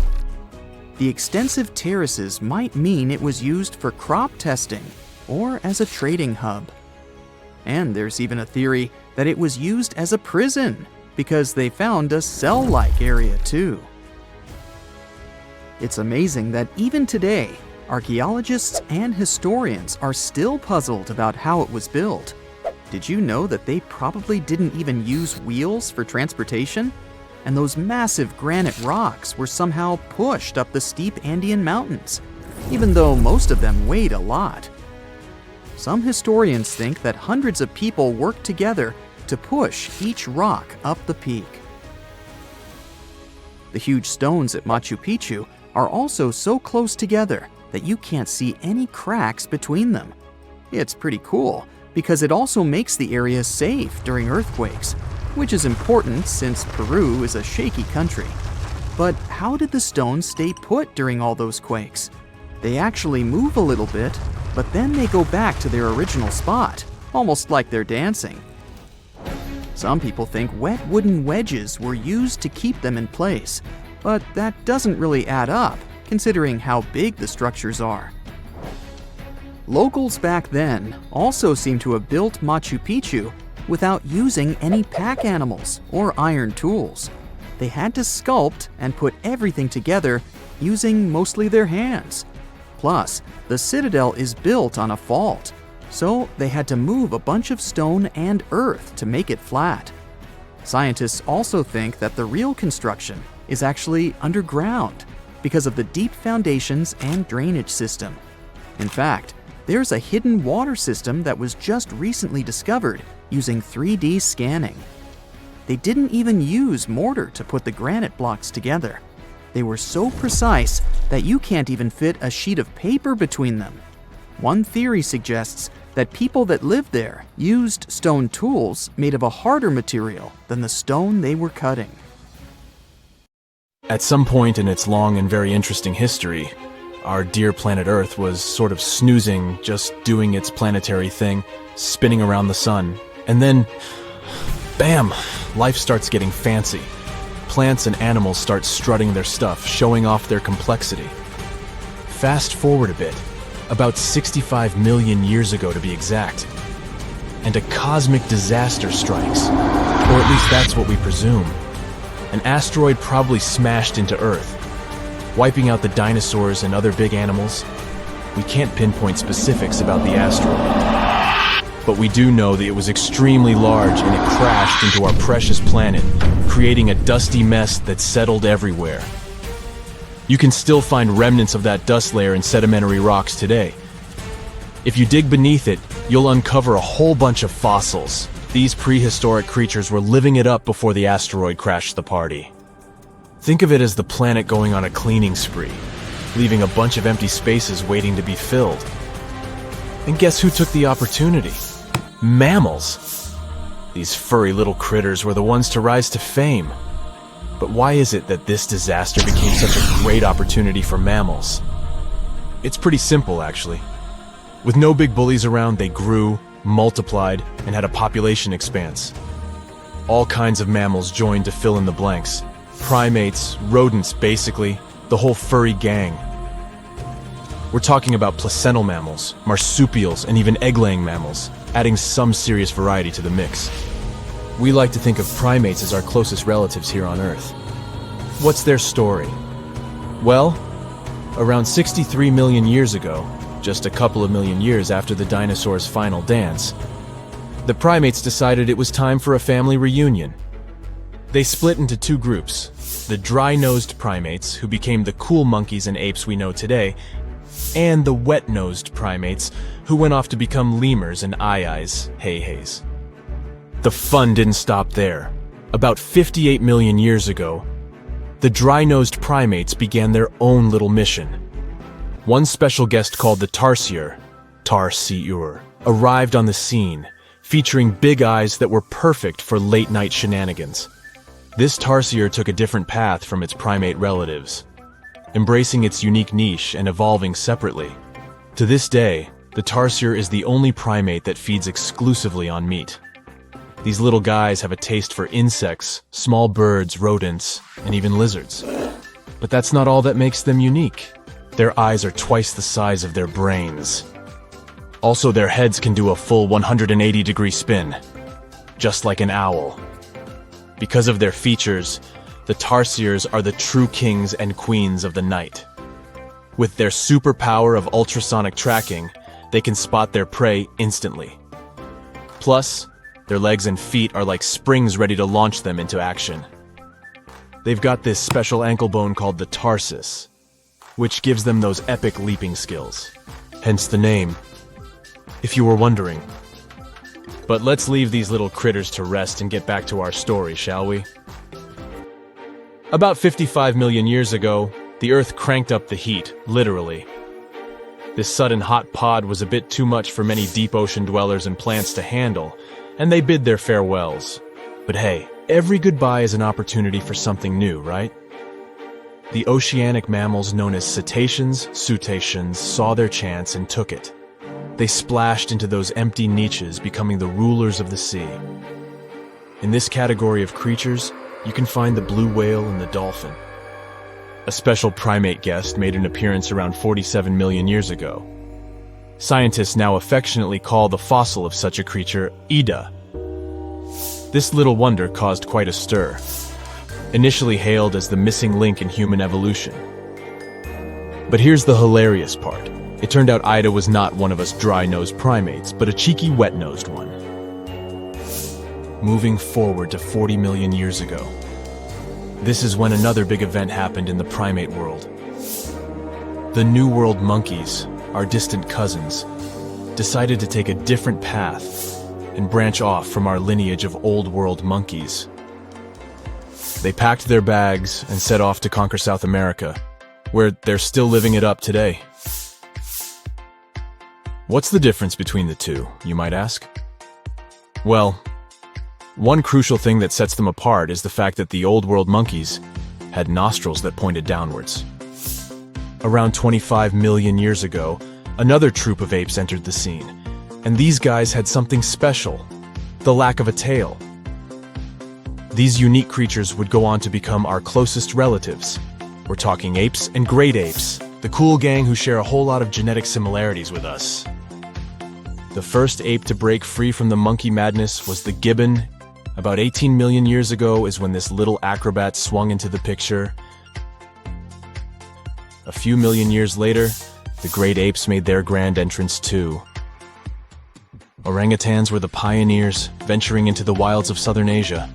[SPEAKER 3] The extensive terraces might mean it was used for crop testing or as a trading hub. And there's even a theory that it was used as a prison because they found a cell-like area too. It's amazing that even today, archaeologists and historians are still puzzled about how it was built. Did you know that they probably didn't even use wheels for transportation? And those massive granite rocks were somehow pushed up the steep Andean mountains, even though most of them weighed a lot. Some historians think that hundreds of people worked together to push each rock up the peak. The huge stones at Machu Picchu are also so close together that you can't see any cracks between them. It's pretty cool because it also makes the area safe during earthquakes, which is important since Peru is a shaky country. But how did the stones stay put during all those quakes? They actually move a little bit, but then they go back to their original spot, almost like they're dancing. Some people think wet wooden wedges were used to keep them in place, but that doesn't really add up, considering how big the structures are. Locals back then also seem to have built Machu Picchu without using any pack animals or iron tools. They had to sculpt and put everything together using mostly their hands. Plus, the citadel is built on a fault, so they had to move a bunch of stone and earth to make it flat. Scientists also think that the real construction is actually underground because of the deep foundations and drainage system. In fact, there's a hidden water system that was just recently discovered using 3D scanning. They didn't even use mortar to put the granite blocks together. They were so precise that you can't even fit a sheet of paper between them. One theory suggests that people that lived there used stone tools made of a harder material than the stone they were cutting.
[SPEAKER 4] At some point in its long and very interesting history, our dear planet Earth was sort of snoozing, just doing its planetary thing, spinning around the sun. And then, bam, life starts getting fancy. Plants and animals start strutting their stuff, showing off their complexity. Fast forward a bit, about 65 million years ago to be exact. And a cosmic disaster strikes, or at least that's what we presume. An asteroid probably smashed into Earth, wiping out the dinosaurs and other big animals. We can't pinpoint specifics about the asteroid, but we do know that it was extremely large and it crashed into our precious planet, creating a dusty mess that settled everywhere. You can still find remnants of that dust layer in sedimentary rocks today. If you dig beneath it, you'll uncover a whole bunch of fossils. These prehistoric creatures were living it up before the asteroid crashed the party. Think of it as the planet going on a cleaning spree, leaving a bunch of empty spaces waiting to be filled. And guess who took the opportunity? Mammals! These furry little critters were the ones to rise to fame. But why is it that this disaster became such a great opportunity for mammals? It's pretty simple, actually. With no big bullies around, they grew, multiplied, and had a population expanse. All kinds of mammals joined to fill in the blanks. Primates, rodents, basically, the whole furry gang. We're talking about placental mammals, marsupials, and even egg-laying mammals, adding some serious variety to the mix. We like to think of primates as our closest relatives here on Earth. What's their story? Well, around 63 million years ago, just a couple of million years after the dinosaurs' final dance, the primates decided it was time for a family reunion. They split into two groups, the dry-nosed primates, who became the cool monkeys and apes we know today, and the wet-nosed primates, who went off to become lemurs and aye-ayes, hey-hays. The fun didn't stop there. About 58 million years ago, the dry-nosed primates began their own little mission. One special guest called the tarsier, arrived on the scene, featuring big eyes that were perfect for late-night shenanigans. This tarsier took a different path from its primate relatives, embracing its unique niche and evolving separately. To this day, the tarsier is the only primate that feeds exclusively on meat. These little guys have a taste for insects, small birds, rodents, and even lizards. But that's not all that makes them unique. Their eyes are twice the size of their brains. Also, their heads can do a full 180-degree spin, just like an owl. Because of their features, the tarsiers are the true kings and queens of the night. With their superpower of ultrasonic tracking, they can spot their prey instantly. Plus, their legs and feet are like springs ready to launch them into action. They've got this special ankle bone called the tarsus, which gives them those epic leaping skills. Hence the name, if you were wondering. But let's leave these little critters to rest and get back to our story, shall we? About 55 million years ago, the Earth cranked up the heat, literally. This sudden hot pod was a bit too much for many deep ocean dwellers and plants to handle, and they bid their farewells. But hey, every goodbye is an opportunity for something new, right? The oceanic mammals known as cetaceans, saw their chance and took it. They splashed into those empty niches, becoming the rulers of the sea. In this category of creatures, you can find the blue whale and the dolphin. A special primate guest made an appearance around 47 million years ago. Scientists now affectionately call the fossil of such a creature Ida. This little wonder caused quite a stir, initially hailed as the missing link in human evolution. But here's the hilarious part. It turned out Ida was not one of us dry-nosed primates, but a cheeky wet-nosed one. Moving forward to 40 million years ago, this is when another big event happened in the primate world. The New World monkeys, our distant cousins, decided to take a different path and branch off from our lineage of Old World monkeys. They packed their bags and set off to conquer South America, where they're still living it up today. What's the difference between the two, you might ask? Well, one crucial thing that sets them apart is the fact that the Old World monkeys had nostrils that pointed downwards. Around 25 million years ago, another troop of apes entered the scene, and these guys had something special: the lack of a tail. These unique creatures would go on to become our closest relatives. We're talking apes and great apes, The cool gang who share a whole lot of genetic similarities with us. The first ape to break free from the monkey madness was the gibbon. About 18 million years ago is when this little acrobat swung into the picture. A few million years later, the great apes made their grand entrance too. Orangutans were the pioneers, venturing into the wilds of southern Asia.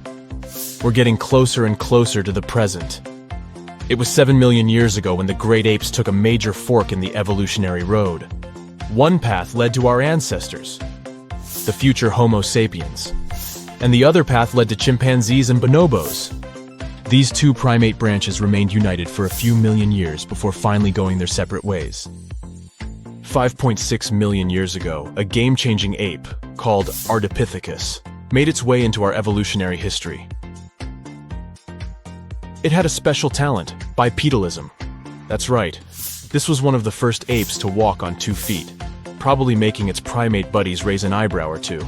[SPEAKER 4] We're getting closer and closer to the present. It was 7 million years ago when the great apes took a major fork in the evolutionary road. One path led to our ancestors, the future Homo sapiens, and the other path led to chimpanzees and bonobos. These two primate branches remained united for a few million years before finally going their separate ways. 5.6 million years ago, a game-changing ape called Ardipithecus made its way into our evolutionary history. It had a special talent, bipedalism. That's right, this was one of the first apes to walk on 2 feet, probably making its primate buddies raise an eyebrow or two.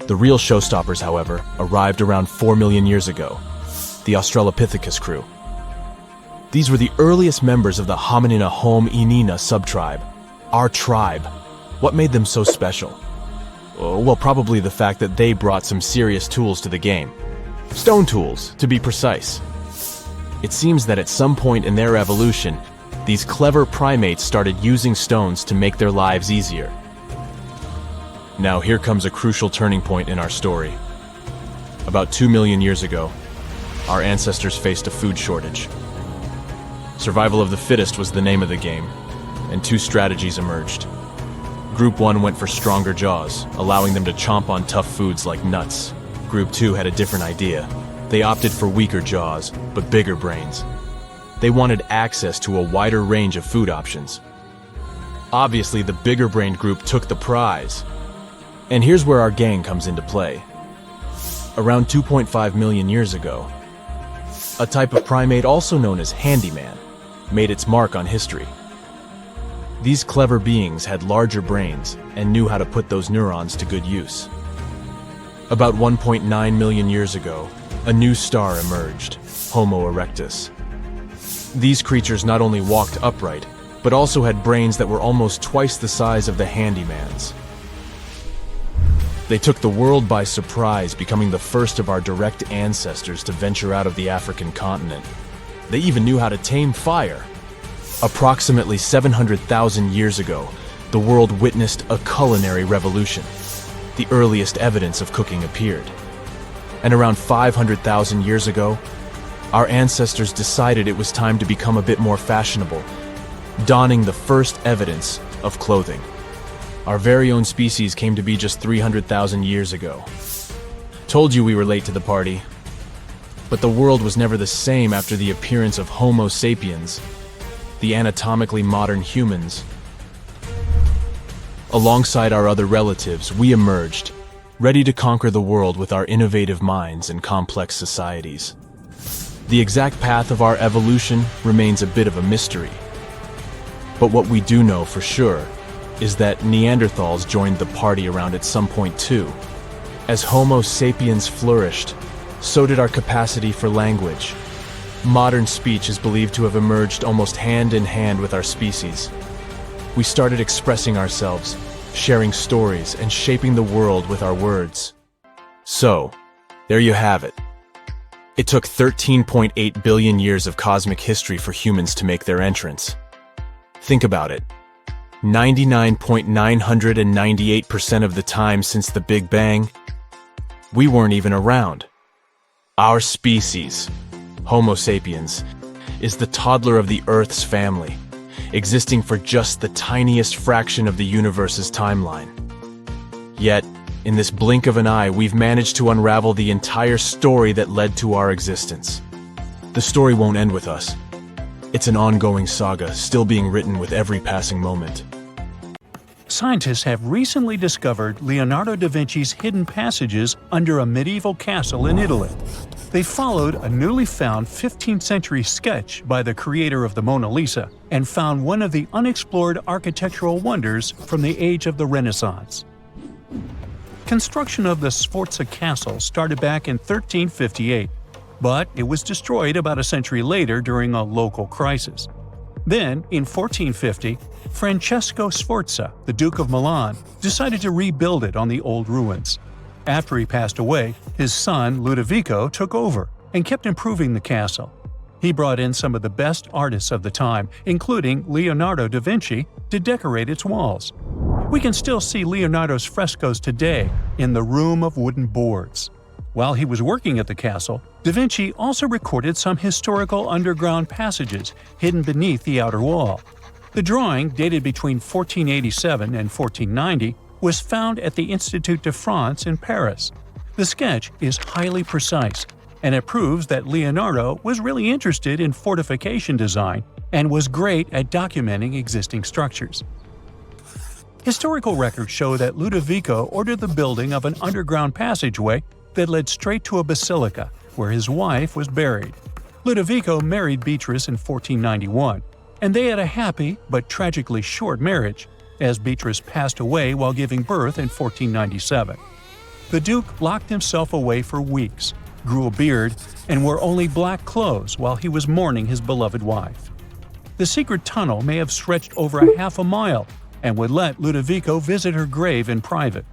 [SPEAKER 4] The real showstoppers, however, arrived around 4 million years ago, the Australopithecus crew. These were the earliest members of the Hominina hominina subtribe, our tribe. What made them so special? Well, probably the fact that they brought some serious tools to the game. Stone tools, to be precise. It seems that at some point in their evolution, these clever primates started using stones to make their lives easier. Now here comes a crucial turning point in our story. About 2 million years ago, our ancestors faced a food shortage. Survival of the fittest was the name of the game, and 2 strategies emerged. Group 1 went for stronger jaws, allowing them to chomp on tough foods like nuts. Group 2 had a different idea. They opted for weaker jaws, but bigger brains. They wanted access to a wider range of food options. Obviously, the bigger-brained group took the prize. And here's where our gang comes into play. Around 2.5 million years ago, a type of primate also known as handyman made its mark on history. These clever beings had larger brains and knew how to put those neurons to good use. About 1.9 million years ago, a new star emerged, Homo erectus. These creatures not only walked upright, but also had brains that were almost twice the size of the handyman's. They took the world by surprise, becoming the first of our direct ancestors to venture out of the African continent. They even knew how to tame fire. Approximately 700,000 years ago, the world witnessed a culinary revolution. The earliest evidence of cooking appeared. And around 500,000 years ago, our ancestors decided it was time to become a bit more fashionable, donning the first evidence of clothing. Our very own species came to be just 300,000 years ago. Told you we were late to the party. But the world was never the same after the appearance of Homo sapiens, the anatomically modern humans. Alongside our other relatives, we emerged, ready to conquer the world with our innovative minds and complex societies. The exact path of our evolution remains a bit of a mystery. But what we do know for sure is that Neanderthals joined the party around at some point too. As Homo sapiens flourished, so did our capacity for language. Modern speech is believed to have emerged almost hand in hand with our species. We started expressing ourselves, sharing stories, and shaping the world with our words. So, there you have it. It took 13.8 billion years of cosmic history for humans to make their entrance. Think about it. 99.998% of the time since the Big Bang, we weren't even around. Our species, Homo sapiens, is the toddler of the Earth's family, existing for just the tiniest fraction of the universe's timeline. Yet, in this blink of an eye, we've managed to unravel the entire story that led to our existence. The story won't end with us. It's an ongoing saga, still being written with every passing moment.
[SPEAKER 2] Scientists have recently discovered Leonardo da Vinci's hidden passages under a medieval castle in Italy. They followed a newly found 15th century sketch by the creator of the Mona Lisa and found one of the unexplored architectural wonders from the age of the Renaissance. Construction of the Sforza Castle started back in 1358, but it was destroyed about a century later during a local crisis. Then, in 1450, Francesco Sforza, the Duke of Milan, decided to rebuild it on the old ruins. After he passed away, his son Ludovico took over and kept improving the castle. He brought in some of the best artists of the time, including Leonardo da Vinci, to decorate its walls. We can still see Leonardo's frescoes today in the Room of Wooden Boards. While he was working at the castle, da Vinci also recorded some historical underground passages hidden beneath the outer wall. The drawing, dated between 1487 and 1490, was found at the Institut de France in Paris. The sketch is highly precise, and it proves that Leonardo was really interested in fortification design and was great at documenting existing structures. Historical records show that Ludovico ordered the building of an underground passageway that led straight to a basilica, where his wife was buried. Ludovico married Beatrice in 1491, and they had a happy but tragically short marriage, as Beatrice passed away while giving birth in 1497. The Duke locked himself away for weeks, grew a beard, and wore only black clothes while he was mourning his beloved wife. The secret tunnel may have stretched over a half a mile and would let Ludovico visit her grave in private.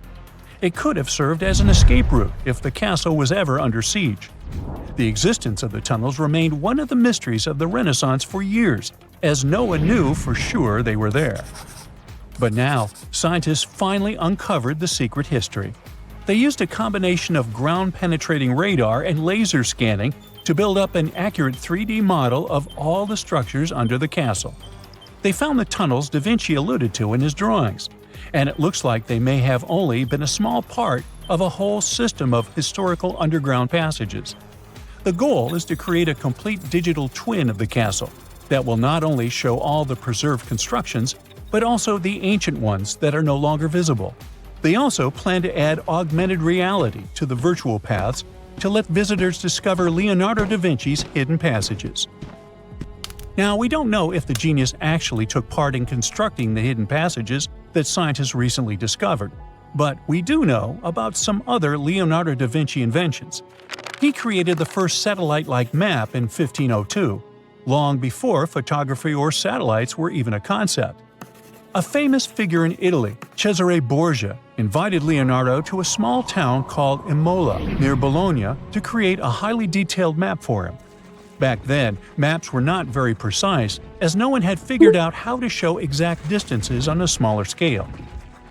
[SPEAKER 2] It could have served as an escape route if the castle was ever under siege. The existence of the tunnels remained one of the mysteries of the Renaissance for years, as no one knew for sure they were there. But now, scientists finally uncovered the secret history. They used a combination of ground-penetrating radar and laser scanning to build up an accurate 3D model of all the structures under the castle. They found the tunnels da Vinci alluded to in his drawings, and it looks like they may have only been a small part of a whole system of historical underground passages. The goal is to create a complete digital twin of the castle that will not only show all the preserved constructions, but also the ancient ones that are no longer visible. They also plan to add augmented reality to the virtual paths to let visitors discover Leonardo da Vinci's hidden passages. Now, we don't know if the genius actually took part in constructing the hidden passages that scientists recently discovered, but we do know about some other Leonardo da Vinci inventions. He created the first satellite-like map in 1502, long before photography or satellites were even a concept. A famous figure in Italy, Cesare Borgia, invited Leonardo to a small town called Imola, near Bologna, to create a highly detailed map for him. Back then, maps were not very precise, as no one had figured out how to show exact distances on a smaller scale.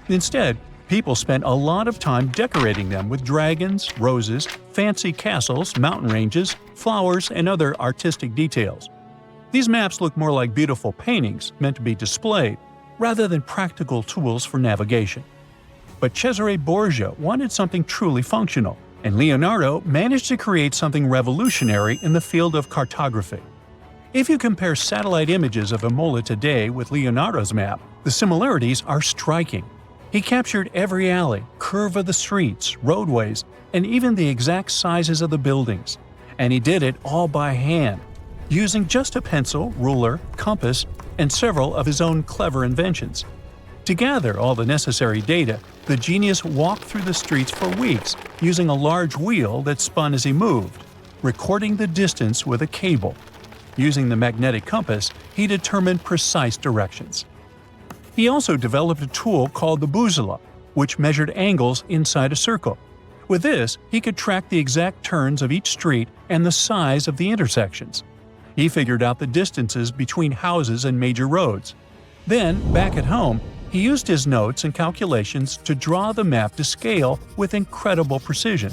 [SPEAKER 2] Instead, people spent a lot of time decorating them with dragons, roses, fancy castles, mountain ranges, flowers, and other artistic details. These maps look more like beautiful paintings meant to be displayed, rather than practical tools for navigation. But Cesare Borgia wanted something truly functional, and Leonardo managed to create something revolutionary in the field of cartography. If you compare satellite images of Imola today with Leonardo's map, the similarities are striking. He captured every alley, curve of the streets, roadways, and even the exact sizes of the buildings. And he did it all by hand, using just a pencil, ruler, compass, and several of his own clever inventions. To gather all the necessary data, the genius walked through the streets for weeks using a large wheel that spun as he moved, recording the distance with a cable. Using the magnetic compass, he determined precise directions. He also developed a tool called the bussola, which measured angles inside a circle. With this, he could track the exact turns of each street and the size of the intersections. He figured out the distances between houses and major roads. Then, back at home, he used his notes and calculations to draw the map to scale with incredible precision.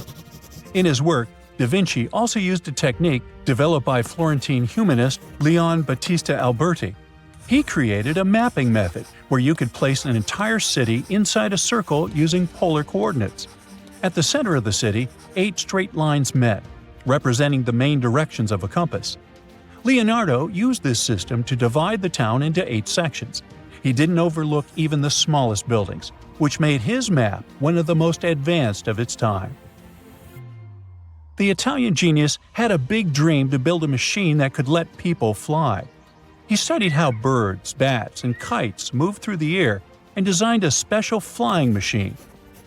[SPEAKER 2] In his work, Da Vinci also used a technique developed by Florentine humanist Leon Battista Alberti. He created a mapping method where you could place an entire city inside a circle using polar coordinates. At the center of the city, 8 straight lines met, representing the main directions of a compass. Leonardo used this system to divide the town into 8 sections. He didn't overlook even the smallest buildings, which made his map one of the most advanced of its time. The Italian genius had a big dream to build a machine that could let people fly. He studied how birds, bats, and kites move through the air and designed a special flying machine.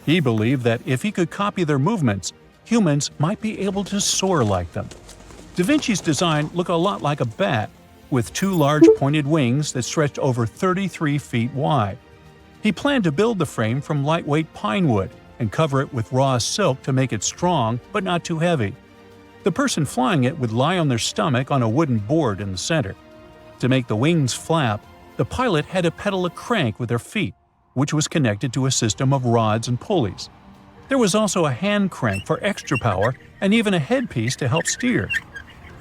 [SPEAKER 2] He believed that if he could copy their movements, humans might be able to soar like them. Da Vinci's design looked a lot like a bat, with 2 large pointed wings that stretched over 33 feet wide. He planned to build the frame from lightweight pine wood and cover it with raw silk to make it strong but not too heavy. The person flying it would lie on their stomach on a wooden board in the center. To make the wings flap, the pilot had to pedal a crank with their feet, which was connected to a system of rods and pulleys. There was also a hand crank for extra power and even a headpiece to help steer.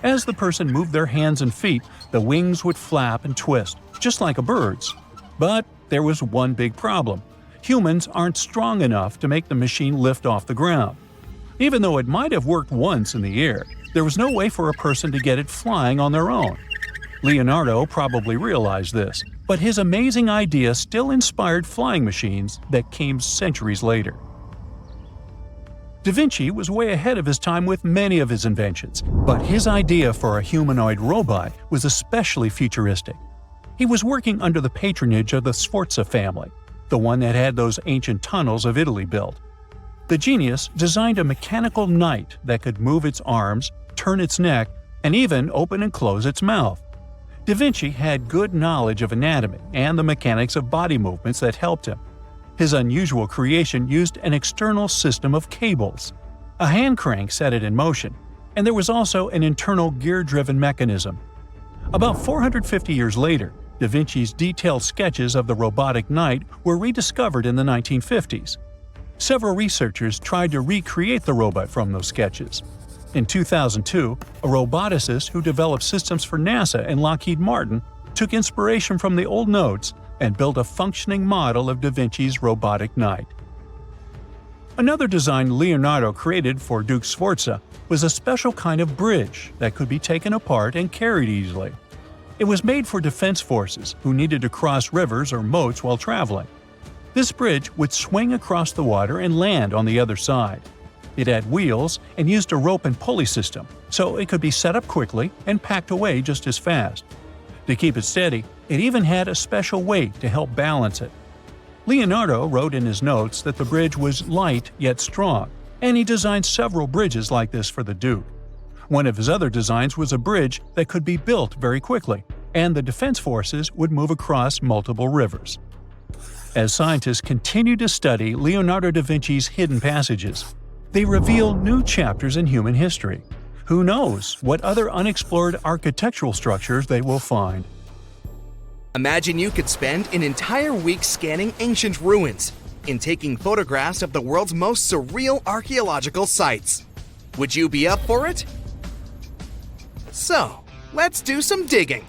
[SPEAKER 2] As the person moved their hands and feet, the wings would flap and twist, just like a bird's. But there was one big problem. Humans aren't strong enough to make the machine lift off the ground. Even though it might have worked once in the air, there was no way for a person to get it flying on their own. Leonardo probably realized this, but his amazing idea still inspired flying machines that came centuries later. Da Vinci was way ahead of his time with many of his inventions, but his idea for a humanoid robot was especially futuristic. He was working under the patronage of the Sforza family, the one that had those ancient tunnels of Italy built. The genius designed a mechanical knight that could move its arms, turn its neck, and even open and close its mouth. Da Vinci had good knowledge of anatomy and the mechanics of body movements that helped him. His unusual creation used an external system of cables. A hand crank set it in motion, and there was also an internal gear-driven mechanism. About 450 years later, Da Vinci's detailed sketches of the robotic knight were rediscovered in the 1950s. Several researchers tried to recreate the robot from those sketches. In 2002, a roboticist who developed systems for NASA and Lockheed Martin took inspiration from the old notes and built a functioning model of Da Vinci's robotic knight. Another design Leonardo created for Duke Sforza was a special kind of bridge that could be taken apart and carried easily. It was made for defense forces who needed to cross rivers or moats while traveling. This bridge would swing across the water and land on the other side. It had wheels and used a rope and pulley system, so it could be set up quickly and packed away just as fast. To keep it steady, it even had a special weight to help balance it. Leonardo wrote in his notes that the bridge was light yet strong, and he designed several bridges like this for the Duke. One of his other designs was a bridge that could be built very quickly, and the defense forces would move across multiple rivers. As scientists continue to study Leonardo da Vinci's hidden passages, they reveal new chapters in human history. Who knows what other unexplored architectural structures they will find?
[SPEAKER 5] Imagine you could spend an entire week scanning ancient ruins and taking photographs of the world's most surreal archaeological sites. Would you be up for it? So, let's do some digging.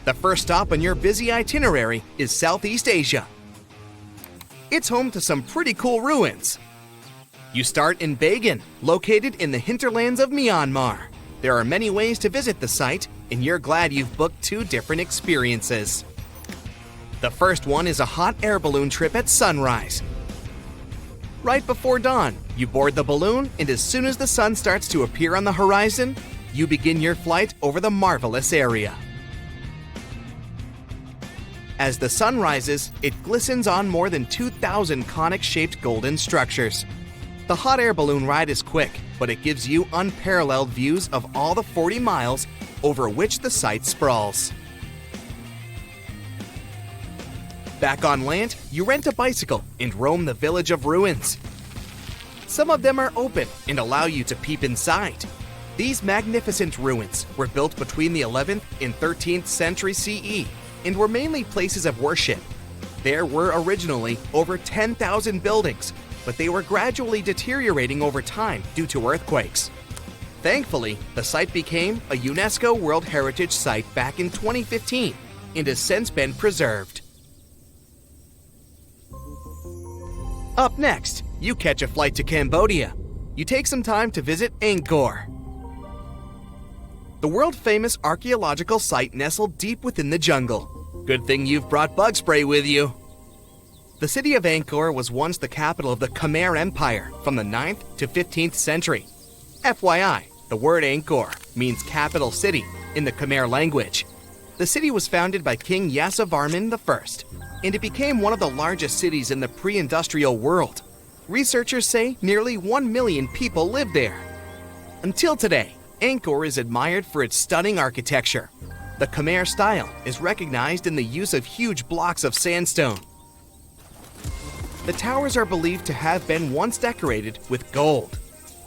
[SPEAKER 5] The first stop on your busy itinerary is Southeast Asia. It's home to some pretty cool ruins. You start in Bagan, located in the hinterlands of Myanmar. There are many ways to visit the site, and you're glad you've booked 2 different experiences. The first one is a hot air balloon trip at sunrise. Right before dawn, you board the balloon, and as soon as the sun starts to appear on the horizon, you begin your flight over the marvelous area. As the sun rises, it glistens on more than 2,000 conic-shaped golden structures. The hot air balloon ride is quick, but it gives you unparalleled views of all the 40 miles over which the site sprawls. Back on land, you rent a bicycle and roam the village of ruins. Some of them are open and allow you to peep inside. These magnificent ruins were built between the 11th and 13th century CE and were mainly places of worship. There were originally over 10,000 buildings, but they were gradually deteriorating over time due to earthquakes. Thankfully, the site became a UNESCO World Heritage Site back in 2015 and has since been preserved. Up next, you catch a flight to Cambodia. You take some time to visit Angkor, the world-famous archaeological site nestled deep within the jungle. Good thing you've brought bug spray with you. The city of Angkor was once the capital of the Khmer Empire from the 9th to 15th century. FYI, the word Angkor means capital city in the Khmer language. The city was founded by King Yasovarman I, and it became one of the largest cities in the pre-industrial world. Researchers say nearly 1 million people live there. Until today, Angkor is admired for its stunning architecture. The Khmer style is recognized in the use of huge blocks of sandstone. The towers are believed to have been once decorated with gold.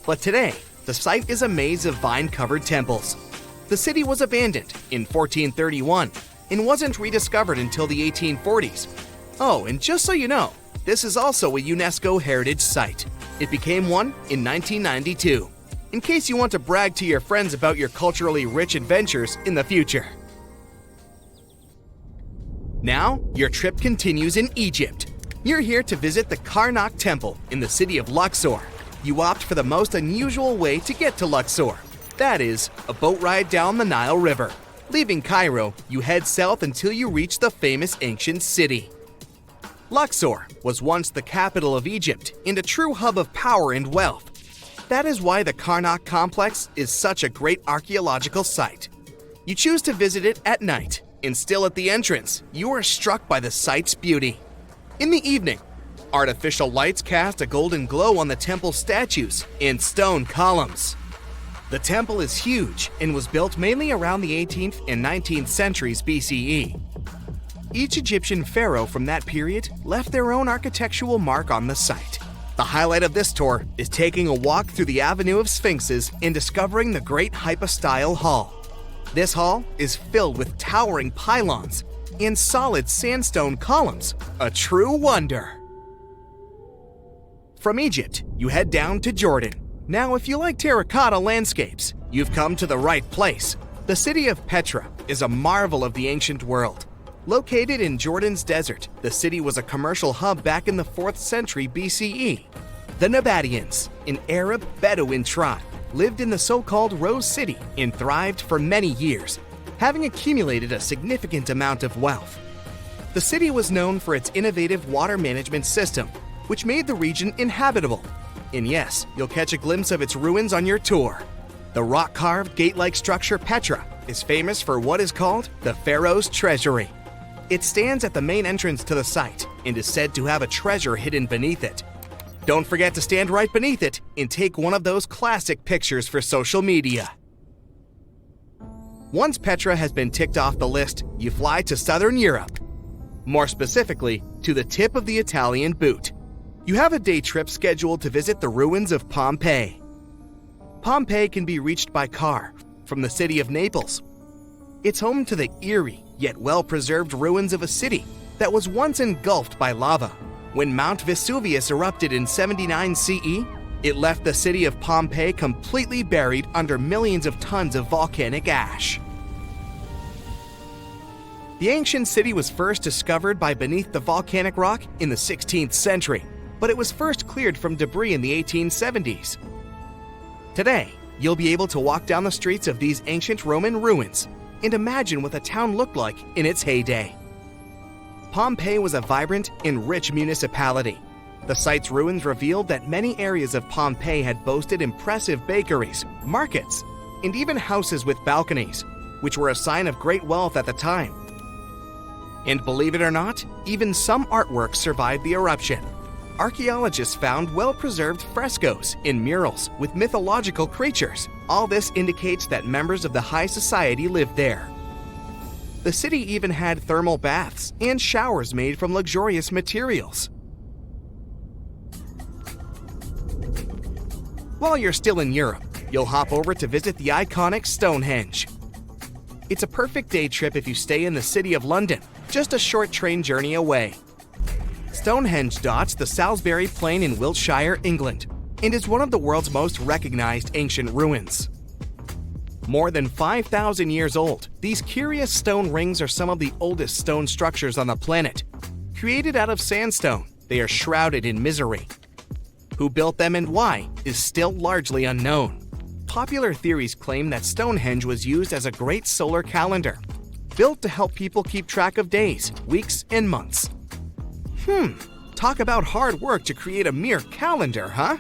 [SPEAKER 5] But today, the site is a maze of vine-covered temples. The city was abandoned in 1431 and wasn't rediscovered until the 1840s. Oh, and just so you know, this is also a UNESCO heritage site. It became one in 1992, in case you want to brag to your friends about your culturally rich adventures in the future. Now, your trip continues in Egypt. You're here to visit the Karnak Temple in the city of Luxor. You opt for the most unusual way to get to Luxor. That is, a boat ride down the Nile River. Leaving Cairo, you head south until you reach the famous ancient city. Luxor was once the capital of Egypt and a true hub of power and wealth. That is why the Karnak complex is such a great archaeological site. You choose to visit it at night, and still at the entrance, you are struck by the site's beauty. In the evening, artificial lights cast a golden glow on the temple statues and stone columns. The temple is huge and was built mainly around the 18th and 19th centuries BCE. Each Egyptian pharaoh from that period left their own architectural mark on the site. The highlight of this tour is taking a walk through the Avenue of Sphinxes and discovering the Great Hypostyle Hall. This hall is filled with towering pylons and solid sandstone columns, a true wonder. From Egypt, you head down to Jordan. Now, if you like terracotta landscapes, you've come to the right place. The city of Petra is a marvel of the ancient world. Located in Jordan's desert, the city was a commercial hub back in the 4th century BCE. The Nabateans, an Arab Bedouin tribe, lived in the so-called Rose City and thrived for many years, having accumulated a significant amount of wealth. The city was known for its innovative water management system, which made the region inhabitable. And yes, you'll catch a glimpse of its ruins on your tour. The rock-carved gate-like structure Petra is famous for what is called the Pharaoh's Treasury. It stands at the main entrance to the site and is said to have a treasure hidden beneath it. Don't forget to stand right beneath it and take one of those classic pictures for social media. Once Petra has been ticked off the list, you fly to southern Europe. More specifically, to the tip of the Italian boot. You have a day trip scheduled to visit the ruins of Pompeii. Pompeii can be reached by car from the city of Naples. It's home to the eerie yet well-preserved ruins of a city that was once engulfed by lava. When Mount Vesuvius erupted in 79 CE, it left the city of Pompeii completely buried under millions of tons of volcanic ash. The ancient city was first discovered by beneath the volcanic rock in the 16th century, but it was first cleared from debris in the 1870s. Today, you'll be able to walk down the streets of these ancient Roman ruins and imagine what the town looked like in its heyday. Pompeii was a vibrant and rich municipality. The site's ruins revealed that many areas of Pompeii had boasted impressive bakeries, markets, and even houses with balconies, which were a sign of great wealth at the time. And believe it or not, even some artworks survived the eruption. Archaeologists found well-preserved frescoes and murals with mythological creatures. All this indicates that members of the high society lived there. The city even had thermal baths and showers made from luxurious materials. While you're still in Europe, you'll hop over to visit the iconic Stonehenge. It's a perfect day trip if you stay in the city of London, just a short train journey away. Stonehenge dots the Salisbury Plain in Wiltshire, England, and is one of the world's most recognized ancient ruins. More than 5,000 years old, these curious stone rings are some of the oldest stone structures on the planet. Created out of sandstone, they are shrouded in misery. Who built them and why is still largely unknown. Popular theories claim that Stonehenge was used as a great solar calendar, built to help people keep track of days, weeks, and months. Talk about hard work to create a mere calendar, huh?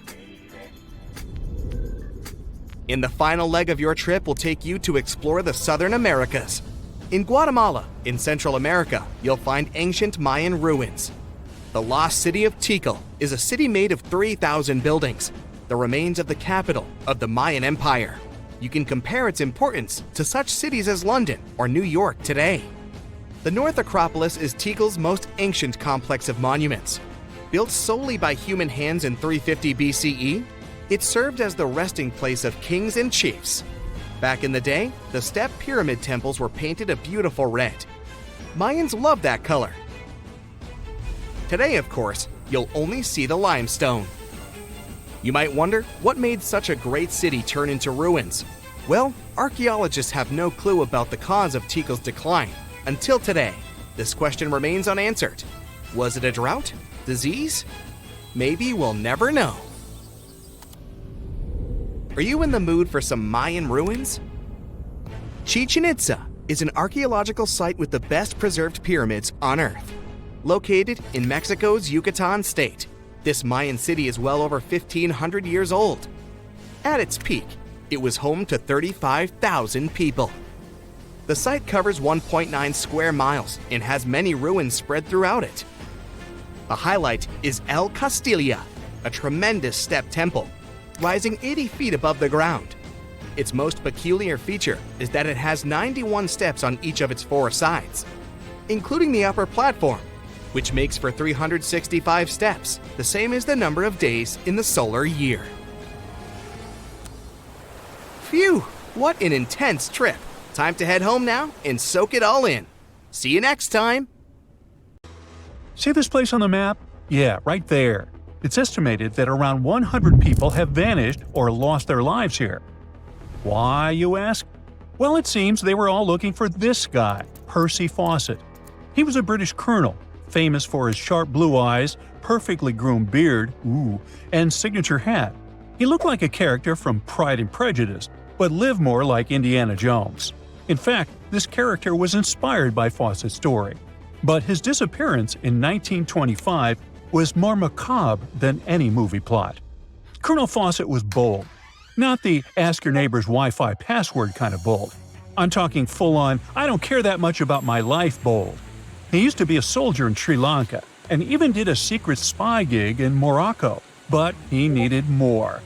[SPEAKER 5] In the final leg of your trip will take you to explore the Southern Americas. In Guatemala, in Central America, you'll find ancient Mayan ruins. The lost city of Tikal is a city made of 3,000 buildings, the remains of the capital of the Mayan Empire. You can compare its importance to such cities as London or New York today. The North Acropolis is Tikal's most ancient complex of monuments. Built solely by human hands in 350 BCE, it served as the resting place of kings and chiefs. Back in the day, the step pyramid temples were painted a beautiful red. Mayans loved that color. Today, of course, you'll only see the limestone. You might wonder what made such a great city turn into ruins. Well, archaeologists have no clue about the cause of Tikal's decline. Until today, this question remains unanswered. Was it a drought? Disease? Maybe we'll never know. Are you in the mood for some Mayan ruins? Chichen Itza is an archaeological site with the best preserved pyramids on Earth. Located in Mexico's Yucatan state, this Mayan city is well over 1,500 years old. At its peak, it was home to 35,000 people. The site covers 1.9 square miles and has many ruins spread throughout it. The highlight is El Castilla, a tremendous step temple, rising 80 feet above the ground. Its most peculiar feature is that it has 91 steps on each of its 4 sides, including the upper platform, which makes for 365 steps, the same as the number of days in the solar year. Phew, what an intense trip. Time to head home now and soak it all in. See you next time.
[SPEAKER 2] See this place on the map? Yeah, right there. It's estimated that around 100 people have vanished or lost their lives here. Why, you ask? Well, it seems they were all looking for this guy, Percy Fawcett. He was a British colonel, famous for his sharp blue eyes, perfectly groomed beard, and signature hat. He looked like a character from Pride and Prejudice, but lived more like Indiana Jones. In fact, this character was inspired by Fawcett's story. But his disappearance in 1925 was more macabre than any movie plot. Colonel Fawcett was bold. Not the ask your neighbor's Wi-Fi password kind of bold. I'm talking full-on, I don't care that much about my life bold. He used to be a soldier in Sri Lanka and even did a secret spy gig in Morocco, but he needed more.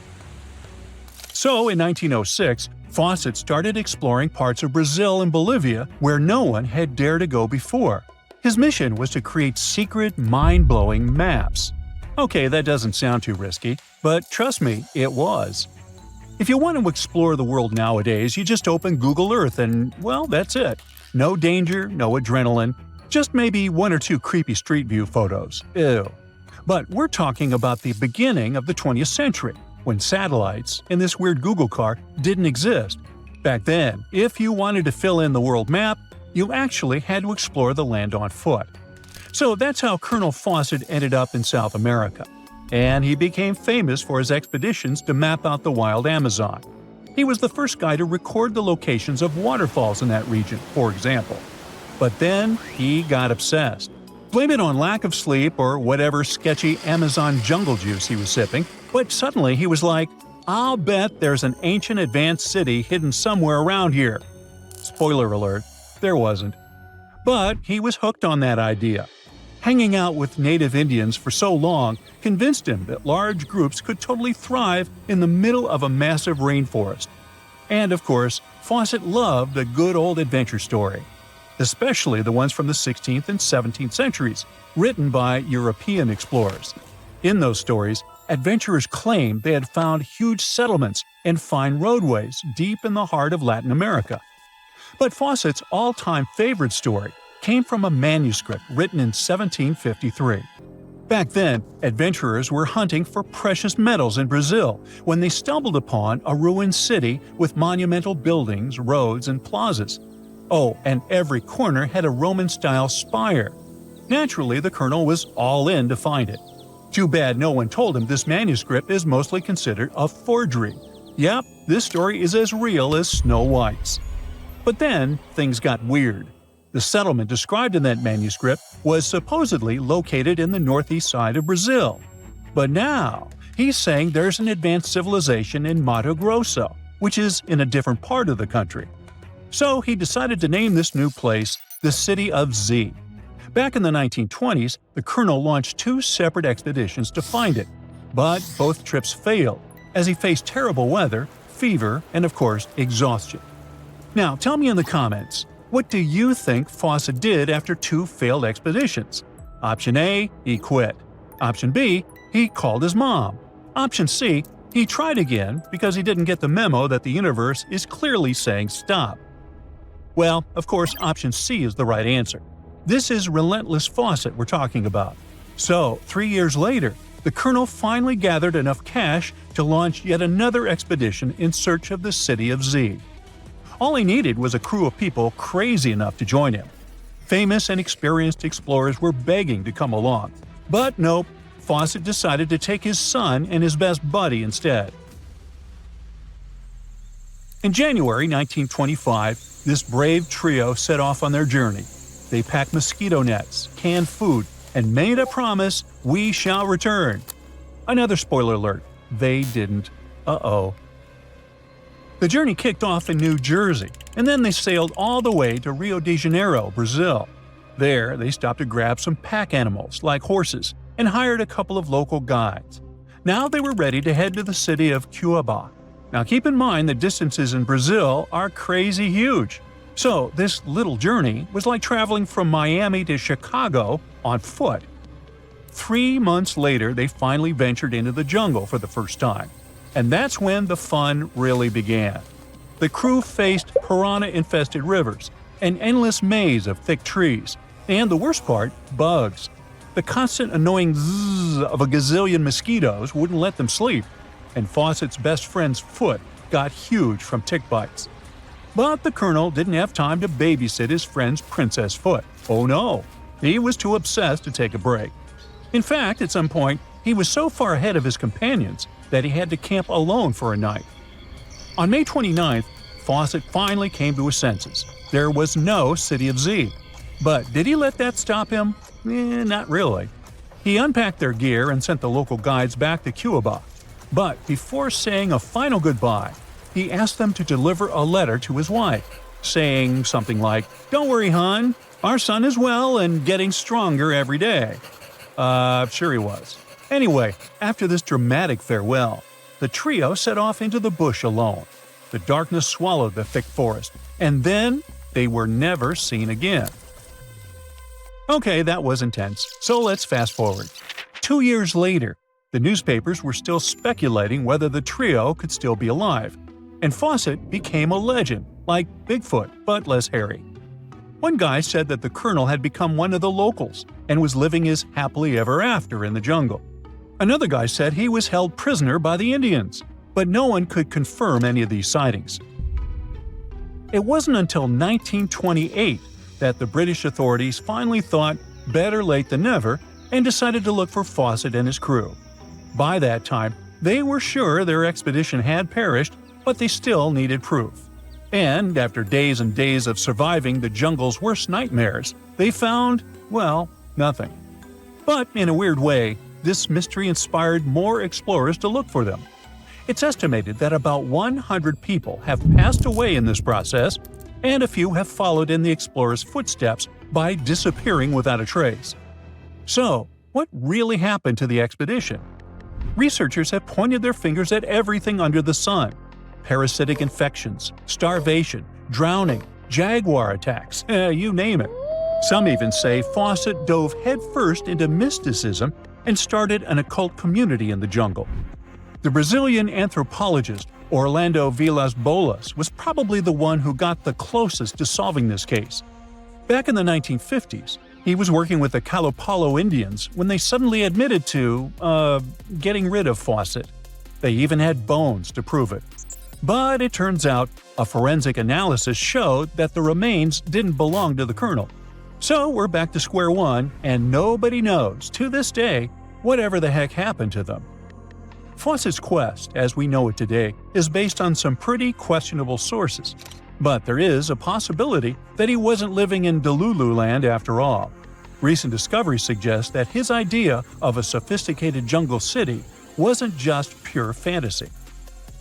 [SPEAKER 2] So in 1906, Fawcett started exploring parts of Brazil and Bolivia where no one had dared to go before. His mission was to create secret, mind-blowing maps. Okay, that doesn't sound too risky, but trust me, it was. If you want to explore the world nowadays, you just open Google Earth and, well, that's it. No danger, no adrenaline, just maybe 1 or 2 creepy street view photos. Ew. But we're talking about the beginning of the 20th century, when satellites and this weird Google car didn't exist. Back then, if you wanted to fill in the world map, you actually had to explore the land on foot. So that's how Colonel Fawcett ended up in South America. And he became famous for his expeditions to map out the wild Amazon. He was the first guy to record the locations of waterfalls in that region, for example. But then he got obsessed. Blame it on lack of sleep or whatever sketchy Amazon jungle juice he was sipping, but suddenly he was like, I'll bet there's an ancient advanced city hidden somewhere around here. Spoiler alert, there wasn't. But he was hooked on that idea. Hanging out with native Indians for so long convinced him that large groups could totally thrive in the middle of a massive rainforest. And of course, Fawcett loved a good old adventure story, especially the ones from the 16th and 17th centuries, written by European explorers. In those stories, adventurers claimed they had found huge settlements and fine roadways deep in the heart of Latin America. But Fawcett's all-time favorite story came from a manuscript written in 1753. Back then, adventurers were hunting for precious metals in Brazil when they stumbled upon a ruined city with monumental buildings, roads, and plazas. Oh, and every corner had a Roman-style spire. Naturally, the colonel was all in to find it. Too bad no one told him this manuscript is mostly considered a forgery. Yep, this story is as real as Snow White's. But then, things got weird. The settlement described in that manuscript was supposedly located in the northeast side of Brazil. But now, he's saying there's an advanced civilization in Mato Grosso, which is in a different part of the country. So he decided to name this new place the City of Z. Back in the 1920s, the colonel launched 2 separate expeditions to find it. But both trips failed, as he faced terrible weather, fever, and of course, exhaustion. Now, tell me in the comments, what do you think Fawcett did after 2 failed expeditions? Option A, he quit. Option B, he called his mom. Option C, he tried again because he didn't get the memo that the universe is clearly saying stop. Well, of course, option C is the right answer. This is relentless Fawcett we're talking about. So, 3 years later, the colonel finally gathered enough cash to launch yet another expedition in search of the city of Z. All he needed was a crew of people crazy enough to join him. Famous and experienced explorers were begging to come along. But nope, Fawcett decided to take his son and his best buddy instead. In January 1925, this brave trio set off on their journey. They packed mosquito nets, canned food, and made a promise, "We shall return." Another spoiler alert, they didn't. Uh-oh. The journey kicked off in New Jersey, and then they sailed all the way to Rio de Janeiro, Brazil. There, they stopped to grab some pack animals, like horses, and hired a couple of local guides. Now they were ready to head to the city of Cuiabá. Now keep in mind the distances in Brazil are crazy huge. So this little journey was like traveling from Miami to Chicago on foot. 3 months later, they finally ventured into the jungle for the first time. And that's when the fun really began. The crew faced piranha-infested rivers, an endless maze of thick trees, and the worst part, bugs. The constant annoying zzz of a gazillion mosquitoes wouldn't let them sleep, and Fawcett's best friend's foot got huge from tick bites. But the colonel didn't have time to babysit his friend's princess foot. Oh no, he was too obsessed to take a break. In fact, at some point, he was so far ahead of his companions that he had to camp alone for a night. On May 29th, Fawcett finally came to his senses. There was no City of Z. But did he let that stop him? Not really. He unpacked their gear and sent the local guides back to Cuiabá. But before saying a final goodbye, he asked them to deliver a letter to his wife, saying something like, "Don't worry, hon, our son is well and getting stronger every day." Sure he was. Anyway, after this dramatic farewell, the trio set off into the bush alone. The darkness swallowed the thick forest, and then they were never seen again. Okay, that was intense, so let's fast forward. 2 years later, the newspapers were still speculating whether the trio could still be alive, and Fawcett became a legend, like Bigfoot, but less hairy. One guy said that the colonel had become one of the locals and was living his happily ever after in the jungle. Another guy said he was held prisoner by the Indians, but no one could confirm any of these sightings. It wasn't until 1928 that the British authorities finally thought better late than never and decided to look for Fawcett and his crew. By that time, they were sure their expedition had perished, but they still needed proof. And after days and days of surviving the jungle's worst nightmares, they found, well, nothing. But in a weird way, this mystery inspired more explorers to look for them. It's estimated that about 100 people have passed away in this process, and a few have followed in the explorers' footsteps by disappearing without a trace. So, what really happened to the expedition? Researchers have pointed their fingers at everything under the sun. Parasitic infections, starvation, drowning, jaguar attacks, you name it. Some even say Fawcett dove headfirst into mysticism and started an occult community in the jungle. The Brazilian anthropologist Orlando Vilas-Boas was probably the one who got the closest to solving this case. Back in the 1950s, he was working with the Kalapalo Indians when they suddenly admitted to, getting rid of Fawcett. They even had bones to prove it. But it turns out a forensic analysis showed that the remains didn't belong to the colonel. So we're back to square one, and nobody knows, to this day, whatever the heck happened to them. Fawcett's quest, as we know it today, is based on some pretty questionable sources. But there is a possibility that he wasn't living in Delulu land after all. Recent discoveries suggest that his idea of a sophisticated jungle city wasn't just pure fantasy.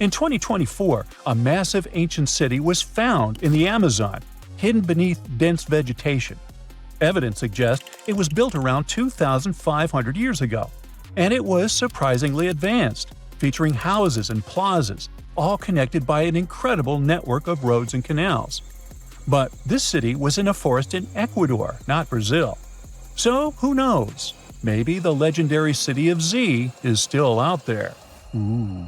[SPEAKER 2] In 2024, a massive ancient city was found in the Amazon, hidden beneath dense vegetation. Evidence suggests it was built around 2,500 years ago, and it was surprisingly advanced, featuring houses and plazas, all connected by an incredible network of roads and canals. But this city was in a forest in Ecuador, not Brazil. So who knows? Maybe the legendary city of Z is still out there. Ooh.